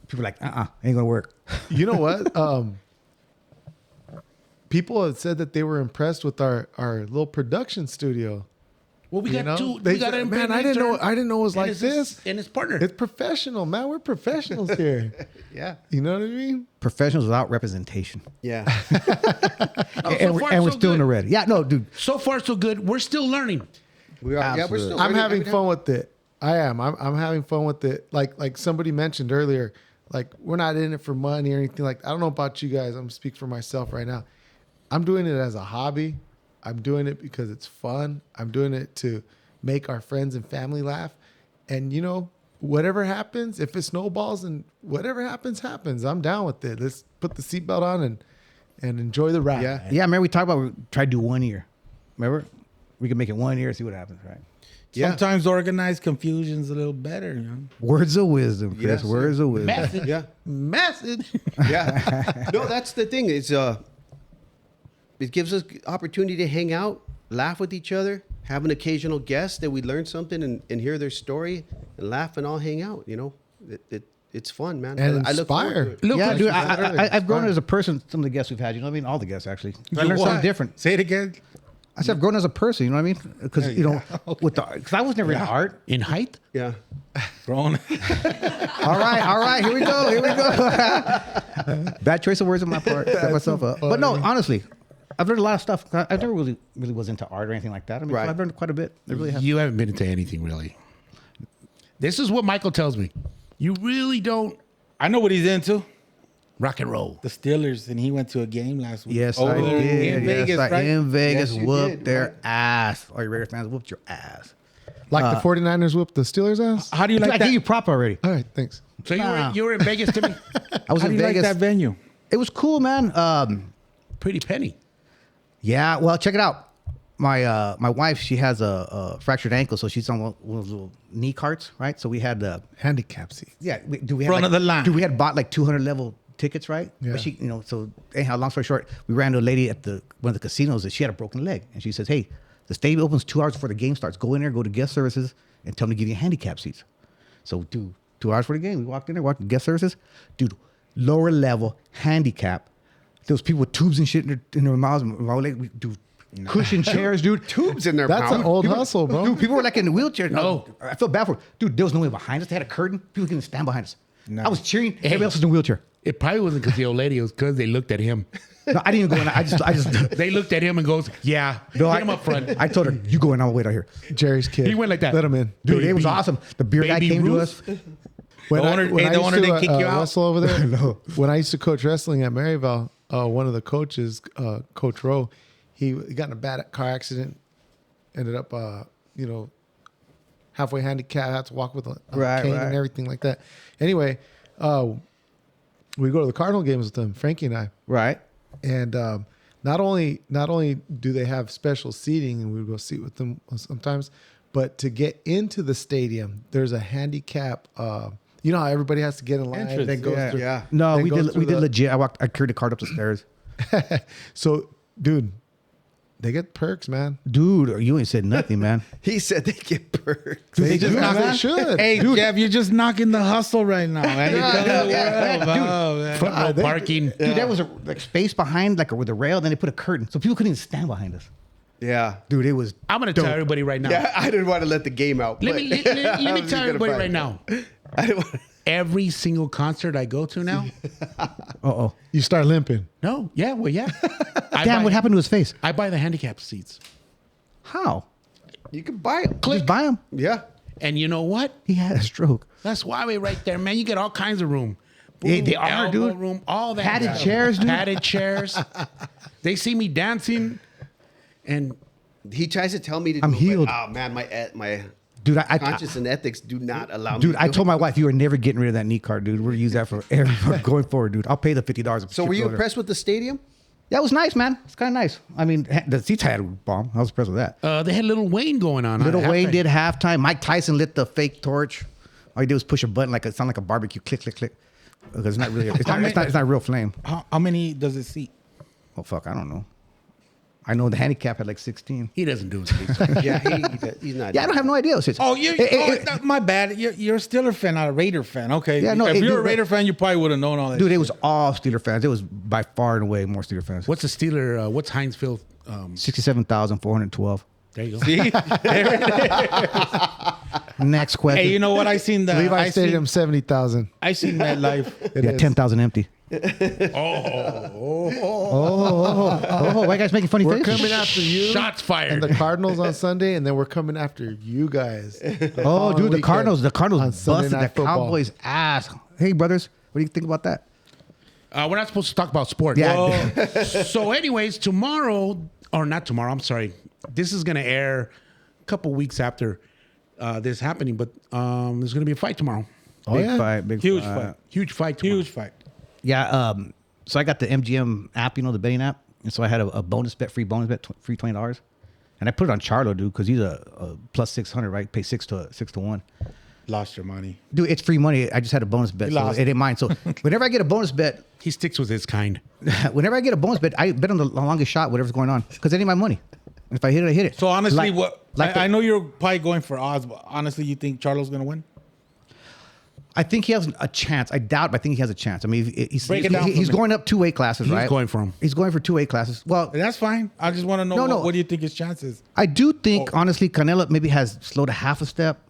People were like, ain't gonna work. You know what? People had said that they were impressed with our little production studio. Well, we You got know? two. They We got said, an man, I didn't know it was like this. And his partner. It's professional, man. We're professionals here. Yeah. You know what I mean? Professionals without representation. Yeah. And we're still in the red. Yeah, no, dude. So far, so good. We're still learning. We are. Yeah, we're Absolutely. still. I'm learning having every fun day. with it. I am. I'm having fun with it. Like somebody mentioned earlier, like we're not in it for money or anything like that. I don't know about you guys. I'm speaking for myself right now. I'm doing it as a hobby. I'm doing it because it's fun. I'm doing it to make our friends and family laugh. And, whatever happens, if it snowballs and whatever happens, happens. I'm down with it. Let's put the seatbelt on and enjoy the ride. Yeah. Yeah, remember we talked about we tried to do 1 year. Remember? We can make it 1 year, see what happens, right? Yeah. Sometimes organized confusion's a little better, Words of wisdom, Chris. Yes, Words of wisdom. Message. Yeah. Message. Yeah. No, that's the thing. It's it gives us opportunity to hang out, laugh with each other, have an occasional guest that we learn something and hear their story and laugh and all hang out. It's fun, man. And I look forward inspire. to it. Look, Yeah, like dude, you said earlier. I've grown Fine. as a person. Some of the guests we've had, all the guests actually. I You learned what? something different. Say it again. I said I've grown as a person. You know what I mean? Because because I was never in art. in height. Yeah. Grown. All right, here we go. Bad choice of words on my part. Set myself up. But no, honestly, I've learned a lot of stuff. I never really was into art or anything like that. I mean, Right. I've learned quite a bit. I really have. You haven't been into anything really. This is what Michael tells me. You really don't I know what he's into. rock and roll. The Steelers, and he went to a game last week. Yes, Over I there did. In Vegas, yes, right? in Vegas, Yes, you whooped did, their right. ass. All your Raiders fans whooped your ass. Like the 49ers whooped the Steelers ass? How do you I like gave that? you prop already. All right, thanks. So Nah. you were in Vegas, Timmy? I was How in do you Vegas. like that venue? It was cool, man. Pretty penny. Yeah, well, check it out. My wife, she has a fractured ankle, so she's on one of those little knee carts, right? So we had Handicap seats. we had Front of the line. Dude, we had bought like 200 level tickets, right? Yeah. But she, so anyhow, long story short, we ran to a lady at one of the casinos that she had a broken leg, and she says, "Hey, the stadium opens 2 hours before the game starts. Go in there, go to guest services, and tell them to give you handicap seats." So, dude, 2 hours for the game, we walked in there, walked to guest services, dude, lower level handicap. There was people with tubes and shit in their mouths. My leg, dude, cushion chairs, dude. Tubes in their That's mouth. an old hustle, bro. Dude, people were like in the wheelchair. No, I felt bad for them. Dude, there was no way behind us. They had a curtain. People couldn't stand behind us. No. I was cheering. Everybody else was in a wheelchair. It probably wasn't because the old lady. It was because they looked at him. No, I didn't even go in. I just. They looked at him and goes, "Yeah, No, get him up front." I told her, "You go in. I'll wait out here." Jerry's kid. He went like that. Let him in. Dude, it was Baby- awesome. The beer guy Baby came to Ruth? us. When The I- owner- when hey, I the used owner to, didn't kick you out? wrestle over there. When I used to coach wrestling at Maryville, one of the coaches, Coach Rowe, he got in a bad car accident. Ended up, halfway handicapped. Had to walk with a Right, cane right. and everything like that. Anyway, we go to the Cardinal games with them, Frankie and I. Right. And not only do they have special seating, and we would go sit with them sometimes, but to get into the stadium, there's a handicap. You know how everybody has to get in line, Entrance, then goes yeah. through. Yeah. No, then we goes did. through We did the- legit. I carried the cart up the stairs. So, dude, they get perks, man. Dude, you ain't said nothing, man. He said they get perks. They just do, knock man. it- They should. Hey, Jeff, you're just knocking the hustle right now, man. You're telling the yeah, world, dude. oh, man. Front row they- parking. Dude, there was a space behind, with a rail. Then they put a curtain, so people couldn't even stand behind us. Yeah. Dude, it was. I'm gonna tell everybody right now. Yeah, I didn't want to let the game out. Let but me let I me was tell just gonna everybody fight right it. now. I didn't want Every single concert I go to now. Oh. You start limping. No, yeah, well, yeah. Damn, what happened to his face? I buy the handicap seats, How? you can buy them. Just buy him. Yeah. and you know what? He had a stroke. That's why we right there, man. You get all kinds of room. Yeah, they Boom, are, elbow dude. Room, all that. Padded stuff. chairs, dude. Padded chairs. They see me dancing, and He tries to tell me to I'm do it, but, healed. oh man, my Dude, I conscience and ethics do not allow me. dude, to I do told it. my wife, you are never getting rid of that knee card, dude. We're gonna use that for going forward, dude. I'll pay the $50. So were you impressed with the stadium? Yeah, it was nice, man. It's kind of nice. I mean, the seats I had were bomb. I was impressed with that. they had Little Wayne going on. Little at Wayne halftime. did halftime. Mike Tyson lit the fake torch. All he did was push a button it sounded like a barbecue. Click, click, click. Because it's not really. It's not a real flame. How many does it seat? Oh fuck, I don't know. I know the handicap had like 16. He doesn't do his face. Yeah, he's not. Yeah, I don't have no idea. It's just- Oh, It- my bad. You're a Steeler fan, not a Raider fan. Okay. Yeah, no, If it- you're a dude, Raider fan, you probably would have known all that. dude, it shit. was all Steeler fans. It was by far and away more Steeler fans. What's the Steeler? What's Highz Field? 67,412. There you go. See? Next question. Hey, you know what? I seen the Levi I Stadium, 70,000. seen MetLife. It yeah, is. 10,000 empty. Oh, why you guys making funny We're faces? coming after you Shots and fired. the Cardinals on Sunday, and then we're coming after you guys. the Oh, following dude, the weekend Cardinals on Sunday busted the Night Football. Cowboys' ass. Hey, brothers, what do you think about that? We're not supposed to talk about sports. Yeah. So, anyways, tomorrow, or not tomorrow, I'm sorry. This is going to air couple weeks after this happening, but there's going to be a fight tomorrow. Oh, Big yeah? fight, big Huge fight. fight. Huge fight tomorrow. Huge fight. Yeah. So I got the MGM app, the betting app, and so I had a bonus bet, free bonus bet, free $20, and I put it on Charlo, dude, because he's a plus 600, right? Pay 6 to 1. Lost your money. Dude, it's free money. I just had a bonus bet, You so lost. it ain't mine. So whenever I get a bonus bet, He sticks with his kind. whenever I get a bonus bet, I bet on the longest shot, whatever's going on, because it ain't my money. And if I hit it, I hit it. So honestly, Like I know you're probably going for odds, but honestly, you think Charlo's gonna win? I think he has a chance. I doubt, but I think he has a chance. I mean, Break it down for he's me. going up 2 weight classes, He's right? going for him. He's going for 2 weight classes. Well, That's fine. I just want to know No. what do you think his chances? I do think, honestly, Canelo maybe has slowed a half a step.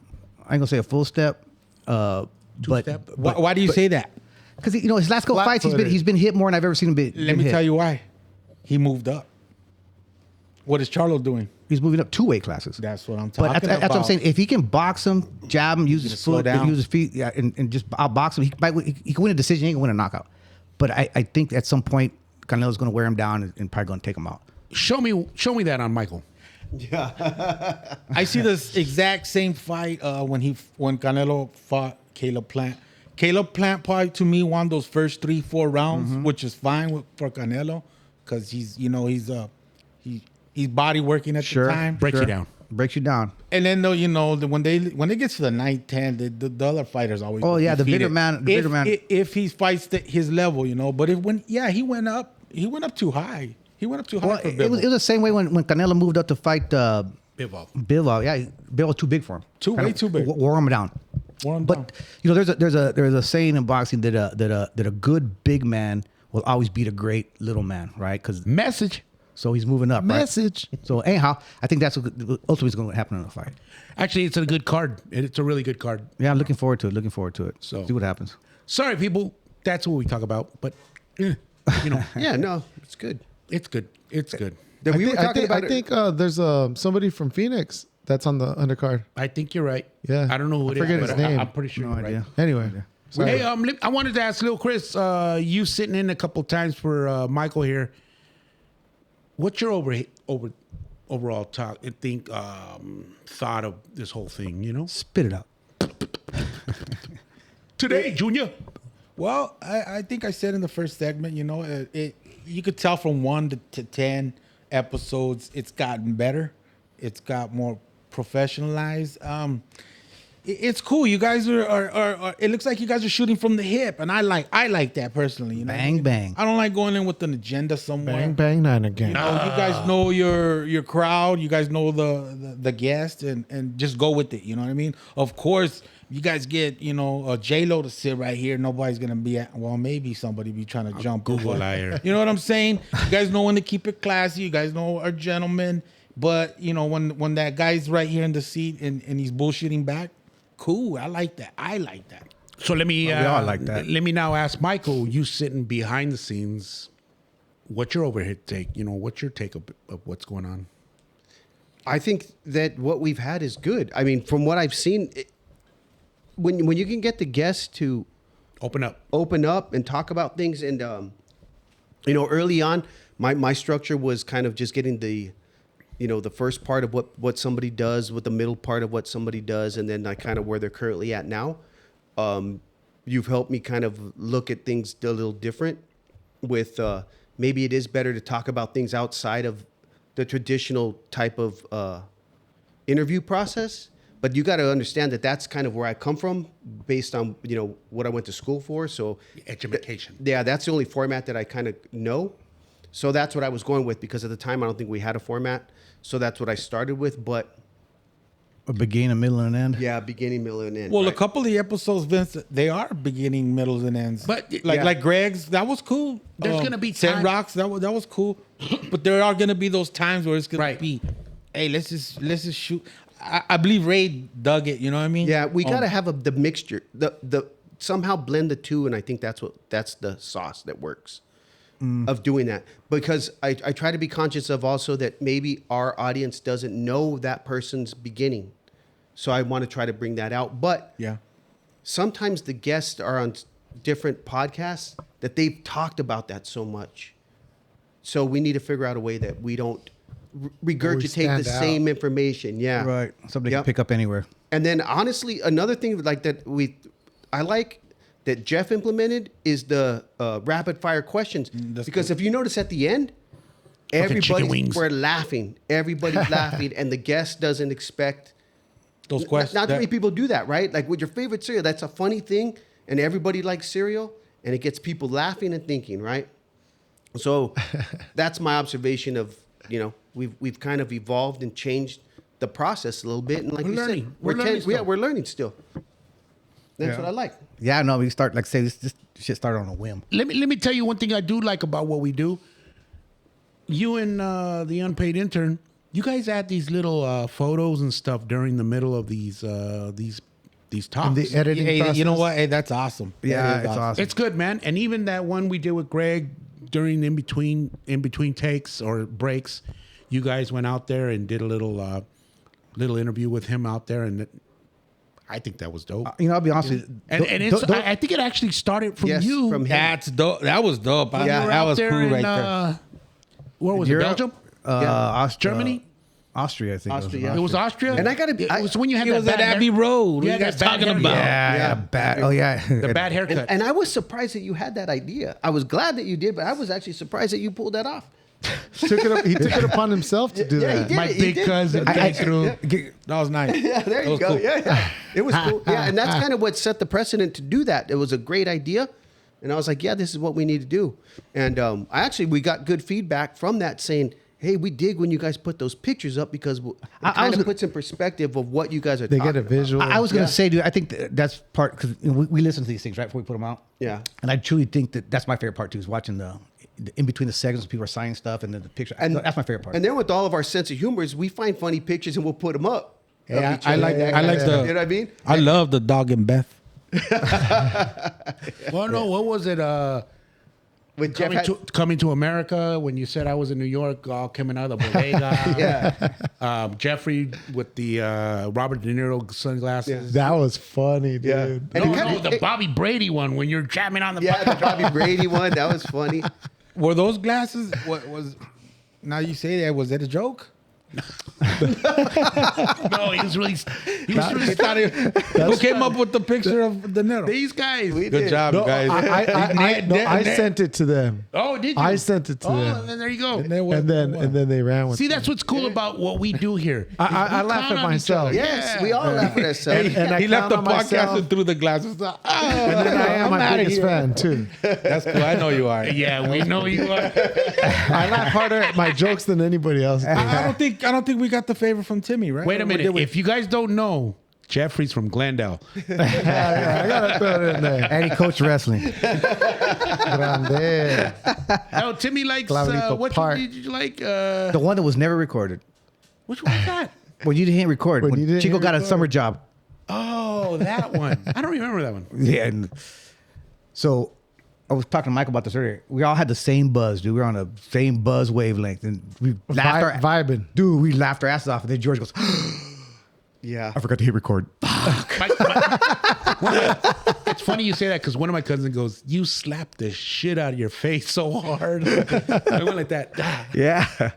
I ain't gonna say a full step. But Why do you say that? because his last couple fights, he's been hit more than I've ever seen him be. Let me tell you why. He moved up. What is Charlo doing? He's moving up 2 weight classes. That's what I'm talking But about. that's what I'm saying. If he can box him, jab him, use his slow foot, down. use his feet, yeah, and just outbox him, he can win a decision. He ain't gonna win a knockout. But I think at some point Canelo's gonna wear him down and probably gonna take him out. Show me that on Michael. I see this exact same fight when Canelo fought Caleb Plant. Caleb Plant probably to me won those first 3-4 rounds, which is fine for Canelo because he's body working at the time. Breaks you down. Breaks you down. And then though when it gets to the 9-10, the other fighters always. Oh, yeah, the defeated. bigger man- the bigger man. If he fights his level, but he went up too high. He went up too high Well, for it was Bivol. the same way when Canelo moved up to fight Bivol. Bivol. Yeah, Bivol was too big for him. Way too big. Wore him down. Wore him But there's a saying in boxing that a good big man will always beat a great little man, right? Because Message. so he's moving up. Message. Right? So anyhow, I think that's what ultimately is going to happen in the fight. Actually, it's a good card. It's a really good card. Yeah, I'm looking forward to it. So- See what happens. Sorry, people. That's what we talk about. But, Yeah, no, it's good. it's good. It's good. That we were talking about I it. think there's somebody from Phoenix that's on the undercard. I think you're right. Yeah. I don't know who I it is, forget but his name. I'm pretty sure No you're idea. right. Anyway. Sorry. Hey, I wanted to ask Lil Chris, you sitting in a couple times for Michael here. What's your overall thought of this whole thing, Spit it out. Today, Junior. Well, I think I said in the first segment, you could tell from 1 to 10 episodes, it's gotten better. It's got more professionalized. It's cool. You guys are. It looks like you guys are shooting from the hip, and I like that personally. Bang, bang. I don't like going in with an agenda somewhere. Bang, bang, nine again. You guys know your crowd. You guys know the guest, and just go with it. You know what I mean? Of course, you guys get a J-Lo to sit right here. Nobody's gonna be maybe somebody be trying to jump. Google but- liar. You know what I'm saying? You guys know when to keep it classy. You guys know our gentlemen. But when that guy's right here in the seat and he's bullshitting back, cool. I like that. So let me. we all like that. Let me now ask Michael. You sitting behind the scenes. What's your overhead take? What's your take of what's going on? I think that what we've had is good. I mean, from what I've seen, when you can get the guests to Open up and talk about things, and early on, my structure was kind of just getting the first part of what somebody does, with the middle part of what somebody does, and then kind of where they're currently at now. You've helped me kind of look at things a little different. With maybe it is better to talk about things outside of the traditional type of interview process. But you got to understand that that's kind of where I come from, based on what I went to school for. So education. yeah, that's the only format that I kind of know. So that's what I was going with, because at the time I don't think we had a format. So that's what I started with. But A beginning, a middle, and an end. yeah, beginning, middle, and end. Well, right? a couple of the episodes, Vince, they are beginning, middles, and ends. But, like Greg's, that was cool. There's gonna be St. time- Rocks, that was cool. But there are gonna be those times where it's gonna Right. be, hey, let's just shoot. I believe Ray dug it. You know what I mean? Yeah, we got to have the mixture, the somehow blend the two, and I think that's the sauce that works of doing that. Because I try to be conscious of also that maybe our audience doesn't know that person's beginning, so I want to try to bring that out. But Yeah. sometimes the guests are on different podcasts that they've talked about that so much, so we need to figure out a way that we don't regurgitate stand the out. same information. Yeah. Right. Somebody Yep. can pick up anywhere. And then honestly, another thing like that I like that Jeff implemented is the rapid fire questions. Because if you notice at the end, chicken wings. we're laughing. Everybody's laughing, and the guest doesn't expect Those questions. Not too many people do that, right? Like with your favorite cereal, that's a funny thing, and everybody likes cereal, and it gets people laughing and thinking, right? So that's my observation of, we've kind of evolved and changed the process a little bit, and like We're you learning. said, We're learning still. we're learning still. That's what I like. Yeah, no, we start like say this shit started on a whim. Let me tell you one thing I do like about what we do. You and the unpaid intern, you guys add these little photos and stuff during the middle of these talks. And the editing Hey, process. you know what? Hey, that's awesome. Yeah, That is it's awesome. It's good, man. And even that one we did with Greg during in between takes or breaks, you guys went out there and did a little interview with him out there, and I think that was dope. I'll be honest with you. And it's, I think it actually started from Yes, you. from him. That's dope. That was dope. You Yeah, were that out was there cool in, right there. Where was it? Europe? Belgium? Germany? Austria, I think. Austria, It was Austria. And I gotta be- It was when you had He that was at bad Abbey hair- Road. What You are had you guys that bad talking haircut. about? Yeah, bad. Oh, yeah. The bad haircut. And I was surprised that you had that idea. I was glad that you did, but I was actually surprised that you pulled that off. He took it upon himself to do Yeah, he that. did. My He big did. cousin came through. That was nice. Yeah, there That you was go. cool. Yeah. It was cool. Yeah, and that's kind of what set the precedent to do that. It was a great idea. And I was like, yeah, this is what we need to do. And we got good feedback from that saying, hey, we dig when you guys put those pictures up because it kind of puts in perspective of what you guys are They talking get a visual. I was going Yeah. to say, dude, I think that's part, because we listen to these things right before we put them out. Yeah. And I truly think that's my favorite part, too, is watching the in between the segments, people are signing stuff and then the picture. And that's my favorite part. And then with all of our sense of humor is we find funny pictures and we'll put them up. of Yeah, each I other. like yeah, I like yeah. the. You know what I mean? I love the dog and Beth. Well, no, what was it? With Jeff Coming to America, when you said I was in New York, all coming out of the bodega. yeah. Jeffrey with the Robert De Niro sunglasses. That was funny, dude. Yeah. And No, it kinda- the Bobby Brady one when you're jamming on the Yeah, the Bobby Brady one. That was funny. Were those glasses? What was? Now you say that, was that a joke? No, he was really Who came up with the picture of De Niro? these guys. Good job, No, guys. I sent it to them. Oh, did you? I sent it to Oh, them. and then there you go. And then they ran with See, it. that's what's cool about what we do here. I We laugh count at on each myself. other. Yes, Yeah. we all laugh at ourselves. And I He left count the on podcast myself. and threw the glasses. And then I am I'm my outta biggest here. fan too. That's cool. I know you are. Yeah, we know you are. I laugh harder at my jokes than anybody else. I don't think we got the favor from Timmy, right? Wait a Or minute. did we? If you guys don't know, Jeffrey's from Glendale. I gotta throw it in there. And he coached wrestling. Grande. Oh, Timmy likes Clavelito what Park. did you like? The one that was never recorded. Which one was that? When you didn't record. When When you didn't Chico got a record. summer job. Oh, that one. I don't remember that one. Yeah. And so I was talking to Michael about this earlier. We all had the same buzz, dude. We were on the same buzz wavelength. And we laughed Vibing. Dude, we laughed our asses off. And then George goes, Yeah. I forgot to hit record. It's funny you say that because one of my cousins goes, "You slapped the shit out of your face so hard." I went like that. Ah. Yeah.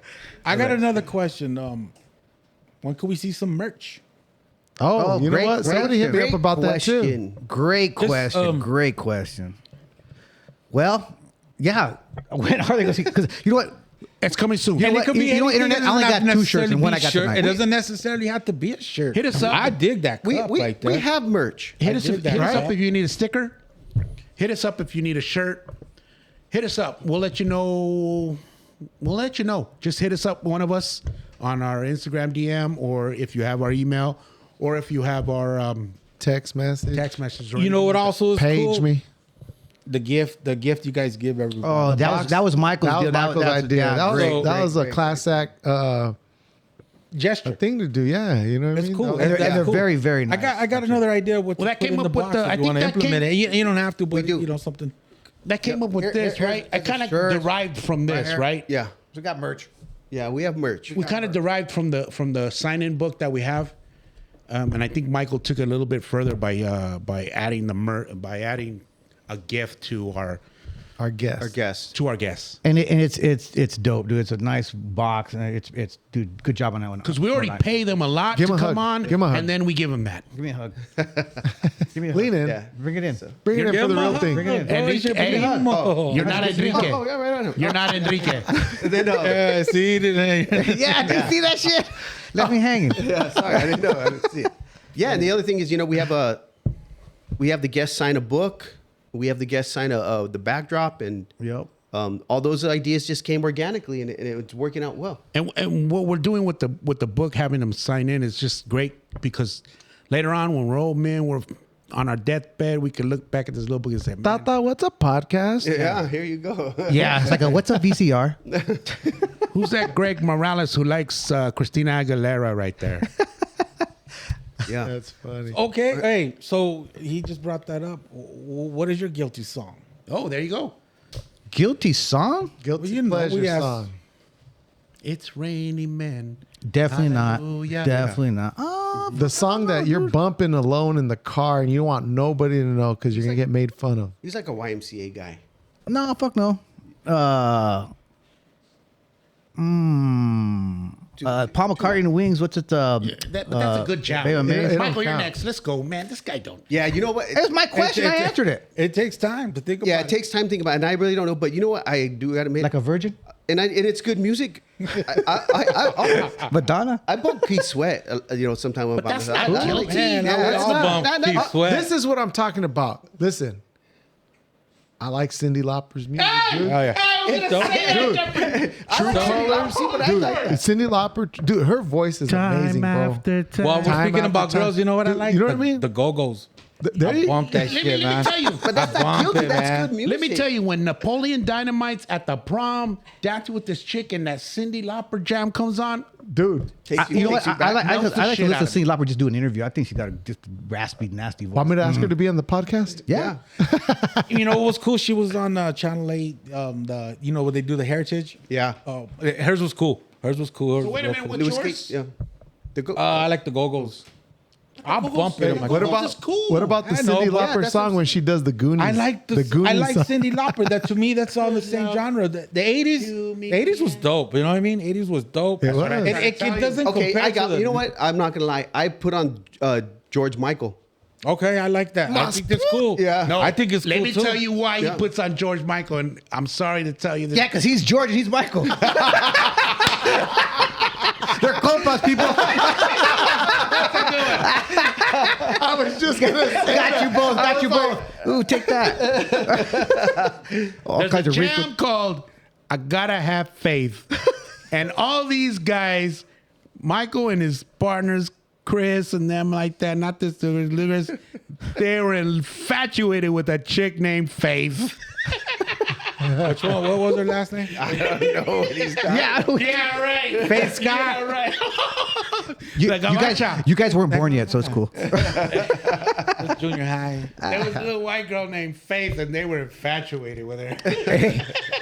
I got another question. When can we see some merch? Oh, you know great- what? Somebody hit me great up about that too. question. Great question. Great question. Well, yeah. When are they going to see? Because you know what? It's coming soon. You know And what? it could be You know what, anything. Internet, It I only doesn't got have to 2 shirts and one I got necessarily be tonight. shirt. It doesn't necessarily have to be a shirt. Hit us up. I dig that We cup like that. we have merch. Hit us did that, up right? if you need a sticker. Hit us up if you need a shirt. Hit us up. We'll let you know. We'll let you know. Just hit us up, one of us, on our Instagram DM, or if you have our email, or if you have our Text message. text message. or You know what anything. also is Page cool? me. The gift you guys give everybody. Oh, The that box. was Michael's That was deal. Michael's idea. yeah, That was great, that great, was a great. class act gesture. thing to do. Yeah, you know what I It's mean. cool. And they're Cool. very, very nice. I got another idea what Well, to that put came in the up with box the- if I you want to think that implement it. You don't have to, but do. you know something. That came up with Here- this, here- right? I here's a kind of shirt. derived from this, here. right? Yeah. We got merch. Yeah, we have merch. We kind of derived from the sign-in book that we have, and I think Michael took it a little bit further by adding adding a gift to Our guest. our guests. to our guests. And it's dope, dude. It's a nice box, and it's dude. Good job on that one. Because we already pay them a lot Give to 'em a come hug. on, Give 'em a hug. and then we give them that. Give me a hug. Give me a Lean hug. in. Yeah. Bring it in. Bring it in for the real thing. Bring it in. Enrique, hey, you're not Enrique. Oh, yeah, right on. You're not Enrique. Then, Yeah, see, Yeah, I didn't see that shit. Left me hanging. yeah, sorry, I didn't know. I didn't see it. Yeah, and the other thing is, we have the guest sign a book. We have the guest sign the backdrop, and Yep. all those ideas just came organically, and it's working out well. And what we're doing with the book, having them sign in, is just great because later on, when we're old men, we're on our deathbed, we can look back at this little book and say, man, Tata, what's a podcast? Yeah, here you go. Yeah, it's like what's a VCR? who's that Greg Morales who likes Christina Aguilera right there? Yeah. That's funny. Okay, hey, so he just brought that up. What is your guilty song? Oh, there you go. Guilty song? Guilty you know, pleasure we asked- song. It's Rainy Men. Definitely Hallelujah. not. Definitely not. Oh, The song that you're bumping alone in the car and you don't want nobody to know because you're going to get made fun of. He's like a YMCA guy. no, fuck no. Paul McCartney and the Wings. What's it? But that's a good job. Baby, man. It don't Michael, you're count. next. Let's go, man. This guy don't. Yeah, you know what? It was my question. I answered it. It takes time to think about Yeah, it takes time to think about it, and I really don't know. But you know what? I do got to admit, Like a virgin? and it's good music. I Madonna? bump Keith Sweat, sometime about that's myself. not I like guilty. Man, Yeah, I it's all not- bump Keith Sweat. This is what I'm talking about. Listen, I like Cyndi Lauper's music, dude. Oh, yeah. Dude. True Colors. Dude, Cyndi Lauper, dude, her voice is amazing, bro. Well, we're Time speaking after about time. girls. You know what I Dude, like? you know what I The- mean? The Go-Go's. There I you- bump that Let shit, me man. tell you. But that's I not bump guilty. it, That's man. good music. Let me tell you, when Napoleon Dynamite's at the prom, dancing with this chick, and that Cyndi Lauper jam comes on, Dude, Takes You know takes what? you I back. like melts the to shit listen out to Cyndi Lauper just do an interview. I think she got a just raspy, nasty voice. want me to ask her to be on the podcast? Yeah. You know what was cool? She was on Channel 8, where they do the heritage. Yeah. Hers was cool. Hers was cool. Hers So wait a was minute, real what's cool. yours? Yeah. I like the Go-Go's. I'll bump it. What Go-Go's about is cool. what about the I know, Cyndi but- Lauper that's song what- when she does the Goonies? I like the Goonies I like song. Cyndi Lauper. That to me, that's all the same genre. The 80s was dope. You know what I mean? 80s was dope. It was. It doesn't Okay, compare I got. to the, You know what? I'm not gonna lie. I put on George Michael. Okay, I like that. I think it's cool. Yeah. no, I think it's let cool me too. tell you why Yeah. he puts on George Michael, and I'm sorry to tell you this. Yeah, because he's George and he's Michael. They're compas, people. I was just gonna say. Got you both. Got you both. Ooh, take that. All There's kinds a of jam wrinkles. called "I Gotta Have Faith," and all these guys, Michael and his partners, Chris and them like that, not this, they were infatuated with a chick named Faith. Which one? What was her last name? I don't know what he's got. Yeah, I don't- Yeah, right. Faith Scott. Yeah, right. you, La Gabacha. you guys weren't born yet, so it's cool. It's junior high. There was a little white girl named Faith, and they were infatuated with her.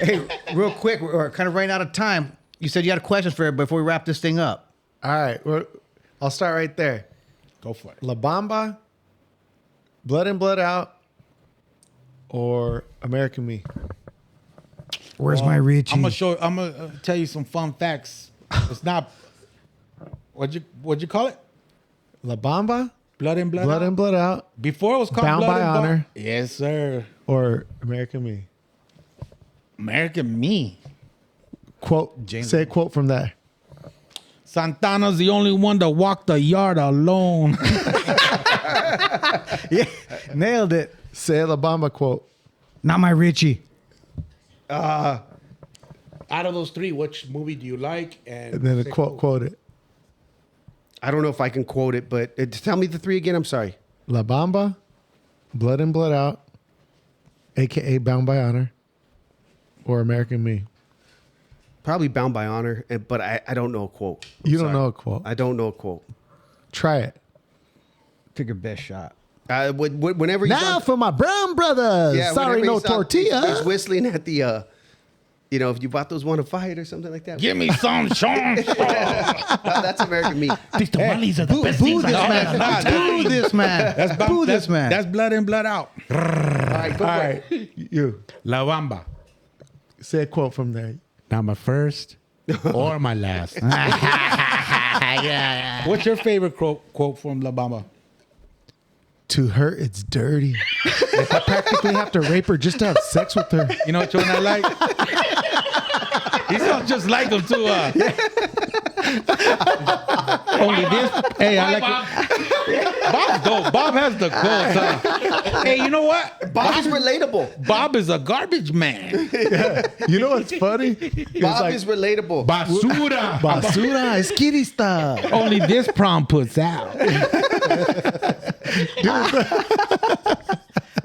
Hey, real quick, we're kind of running out of time. You said you had a question for it before we wrap this thing up. All right, I'll start right there. Go for it. La Bamba, Blood In, Blood Out, or American Me? Where's my Richie? I'm gonna tell you some fun facts. It's not. What'd you call it? La Bamba, Blood In, Blood Blood Out? In, Blood Out, Before it was called Bound Blood by In, Blood- Honor. Yes, sir. or American Me? American Me. Quote. James- Say a quote from that. Santana's the only one that walked the yard alone. Yeah, nailed it. Say a La Bamba quote. Not my Richie. Out of those three, which movie do you like? And And then a say quote it. I don't know if I can quote it, but tell me the three again. I'm sorry. La Bamba, Blood In, Blood Out, a.k.a. Bound by Honor, or American Me. Probably Bound by Honor, but I don't know a quote. I'm You don't sorry. know a quote. I don't know a quote. Try it. Take your best shot. Whenever he's Now on, for my brown brothers. Sorry, whenever no he's on- tortilla. He's whistling at the, if you bought those want to fight or something like that. Give me some Sean. That's American Me. These tamales are the best Boo things this I man. not. Boo this man. Boo this man. That's Blood In, Blood Out. All right, go for it. You La Bamba. say a quote from there. Not my first or my last. What's your favorite quote from La Bamba? To her, it's dirty. Like I practically have to rape her just to have sex with her. You know which one I like? He sounds just like him too. Only this. Hey, I like it. Bob's dope. Bob has the quotes. Hey, you know what? Bob is relatable. Bob is a garbage man. You know what's funny? Bob is relatable. Basura. Basura es kitty stuff. Only this prom puts out.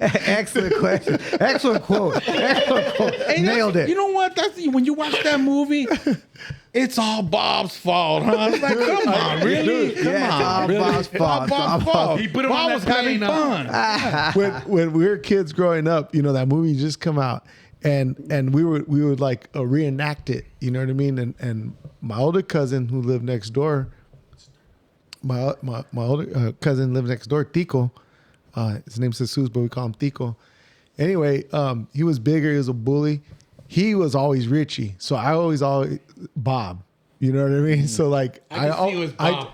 Excellent question. Excellent quote. Excellent quote. Hey, Nailed it. You know what? That's when you watch that movie. It's all Bob's fault, huh? It's like, come on, really? Come Yeah, it's on, all really? Bob's fault. It's all Bob's fault. He put him Bob on was that having plane, fun. when we were kids growing up, you know, that movie just come out, and we would like reenact it. You know what I mean? And my older cousin who lived next door, my older cousin lived next door, Tico. His name's Jesus, but we call him Tico. Anyway, he was bigger. He was a bully. He was always Richie, so I always Bob. You know what I mean? So like I can see it was Bob.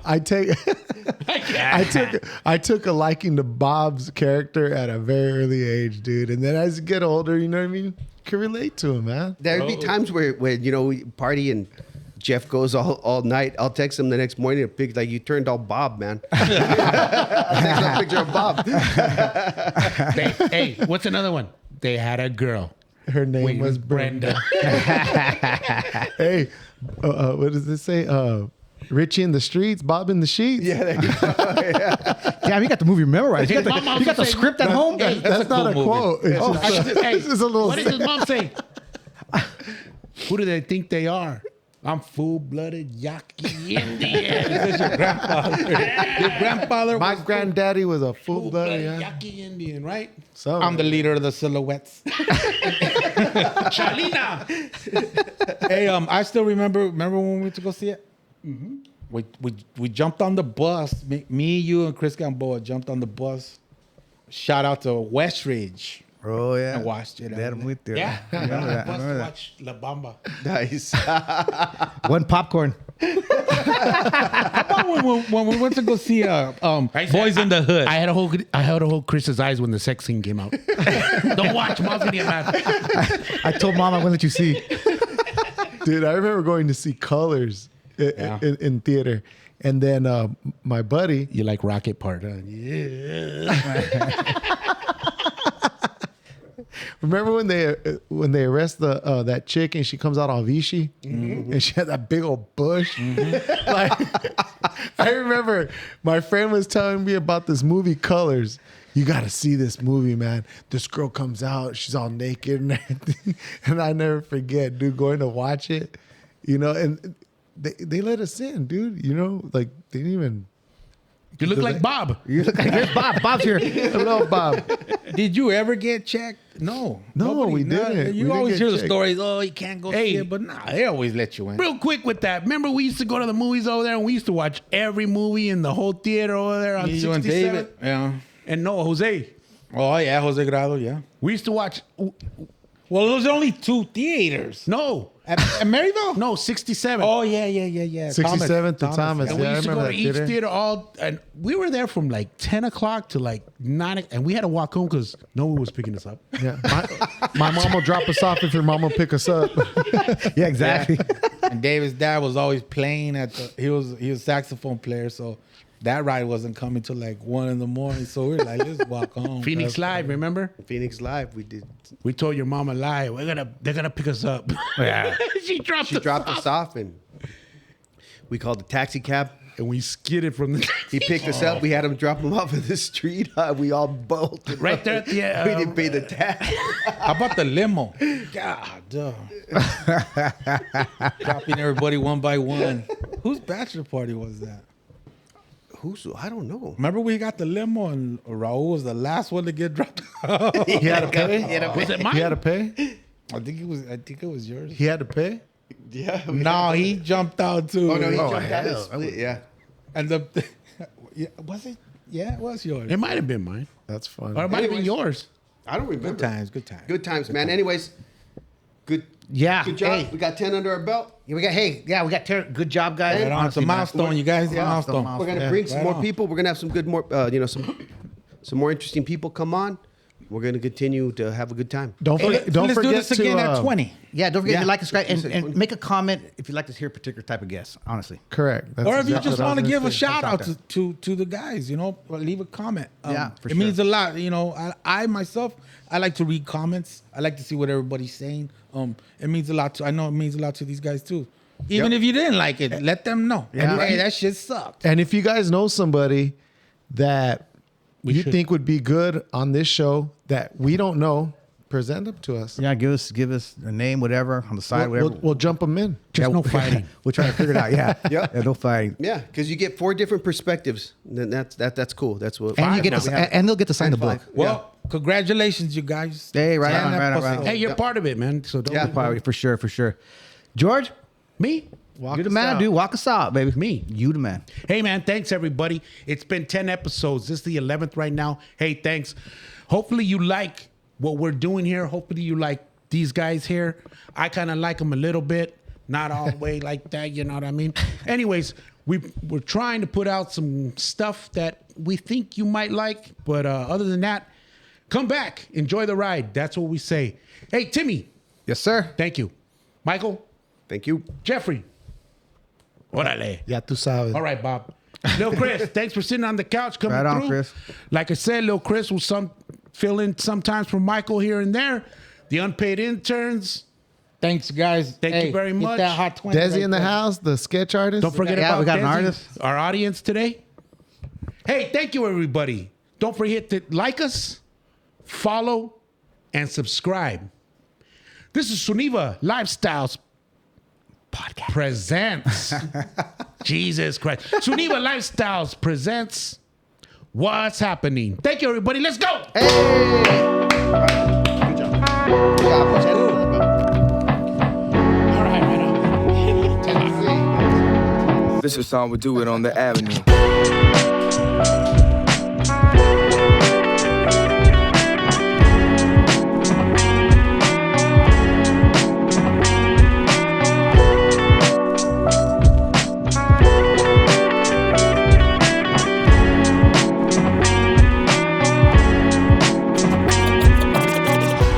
I took a liking to Bob's character at a very early age, dude. And then as you get older, you know what I mean? Can relate to him, man. There'd be times where you know, we party and Jeff goes all night. I'll text him the next morning and pick like, you turned all Bob, man. I'll text him a picture of Bob. Hey, what's another one? They had a girl. Her name was Brenda. Hey, what does this say? Richie in the streets, Bob in the sheets. Yeah, there you go. Damn, you got the movie memorized. You got My the, you got the mom script at home? Hey, That's not a cool quote. It's Oh, just, hey, it's just a little. what does his mom say? Who do they think they are? I'm full-blooded Yaqui Indian. This is your grandfather. Your grandfather My was granddaddy was a full blood. Full-blooded Yeah. Yaqui Indian, right? So I'm the leader of the Silhouettes. Chalina. Hey, I still remember when we went to go see it? Mm-hmm. We jumped on the bus. Me, you, and Chris Gamboa jumped on the bus. Shout out to Westridge. Oh, yeah. And watched it. That I'm with you. Yeah. I remember that. I Bus remember to that. watch La Bamba. Nice. One popcorn. How about when we went to go see Boys in the Hood? I had to hold Chris's eyes when the sex scene came out. Don't watch. Mom's gonna get mad. I told mom I wouldn't let you see. dude, I remember going to see Colors in theater, and then my buddy. You like Rocket Part, huh? Yeah. Remember when they arrest that chick and she comes out on Vichy and she had that big old bush? Like, I remember my friend was telling me about this movie Colors. You got to see this movie, man. This girl comes out, she's all naked and everything. And I never forget, dude, going to watch it, you know, and they let us in, dude, you know, like they didn't even. You look like Bob. You look like, here's Bob. Bob's here. Hello, Bob. Did you ever get checked? No. We didn't. You We always didn't hear get the checked. stories. Oh, you can't go see it. But nah, they always let you in. Real quick with that. Remember we used to go to the movies over there and we used to watch every movie in the whole theater over there on You 67. and David. Yeah. And no, Jose. Oh, yeah, Jose Grado, yeah. We used to watch. Well, those are only 2 theaters. No. At Maryville? No, 67. Oh, yeah. 67th to Thomas. And Yeah, we I used to remember go to that each theater. theater and we were there from like 10 o'clock to like 9, and we had to walk home because no one was picking us up. Yeah, my mom will drop us off if your mom will pick us up. Yeah, exactly. And David's dad was always playing he was a saxophone player, so that ride wasn't coming till like 1 a.m. So we were like, let's walk home. Phoenix Live, remember? Phoenix Live, we did. We told your mom a lie. They're gonna pick us up. Yeah. She dropped us off, and we called the taxi cab. and we skidded from the He picked us up. We had him drop him off in the street. We all bolted. right there at the We didn't pay the tax. How about the limo? God, duh. Dropping everybody one by one. Whose bachelor party was that? I don't know. Remember we got the limo and Raul was the last one to get dropped. He had to pay. Was it mine? He had to pay. I think it was yours. He had to pay. Yeah. No, he jumped out too. Oh no, he jumped out hell. and split. Yeah. And yeah, was it? Yeah, it was yours. It might have been mine. That's fun. Or it might have been Anyways. yours. I don't remember. Good times. Good times, man. Anyways, good. Yeah. Good job. Hey. We got 10 under our belt. Yeah, we got good job, guys. Right on. It's a Honestly, man. milestone, you guys. It's a milestone. We're gonna bring some right more on. people. We're gonna have some good more, some more interesting people come on. We're gonna continue to have a good time. Don't forget. Don't Let's forget do this again at 20. Yeah, don't forget Yeah. to like, subscribe, You said and 20. make a comment if you'd like to hear a particular type of guest. Honestly. Correct. That's Or if you exactly just what I want to was give a gonna say. shout out That's to the guys, or leave a comment. Yeah, for it sure. means a lot. I myself, I like to read comments. I like to see what everybody's saying. It means a lot. I know it means a lot to these guys too. Even if you didn't like it, let them know. Yeah. Hey, that shit sucked. And if you guys know somebody that you should- think would be good on this show that we don't know, present them to us. Yeah, give us a name, whatever, on the side, We'll, whatever. we'll jump them in. Just no fighting. We'll try to figure it out. Yeah. Yep. Yeah, no fighting. Yeah, because you get 4 different perspectives. Then that's cool. That's what. And you get we have. and they'll get to sign the book. 5. Well, congratulations, you guys. Hey, right 10 on, right on, right on. episodes. Hey, you're part of it, man. So don't Yeah. Probably, for sure. George, me. Walk you're the us man, out. dude. Walk us out, baby. Me. You the man. Hey, man, thanks, everybody. It's been 10 episodes. This is the 11th right now. Hey, thanks. Hopefully you like what we're doing here. Hopefully you like these guys here. I kind of like them a little bit. Not all the way like that, you know what I mean? Anyways, we're trying to put out some stuff that we think you might like. But other than that, come back. Enjoy the ride. That's what we say. Hey, Timmy, Yes, sir. thank you. Michael, Thank you. Jeffrey. Órale. Ya tú sabes. All right, Bob. Lil Chris, thanks for sitting on the couch coming Right on, through. Chris. Like I said, Lil Chris will fill in sometimes for Michael here and there. The unpaid interns. Thanks, guys. Thank you very hit much. That hot 20 Desi right in the there. house, the sketch artist. Don't forget Yeah, about we got an Desi, artist. our audience today. Hey, thank you, everybody. Don't forget to like us, follow, and subscribe. This is SeunevA Lifestyles Podcast presents. Jesus Christ. SeunevA Lifestyles presents What's Happening. Thank you, everybody. Let's go. Good job. All right, right on. This is how we do it on the avenue.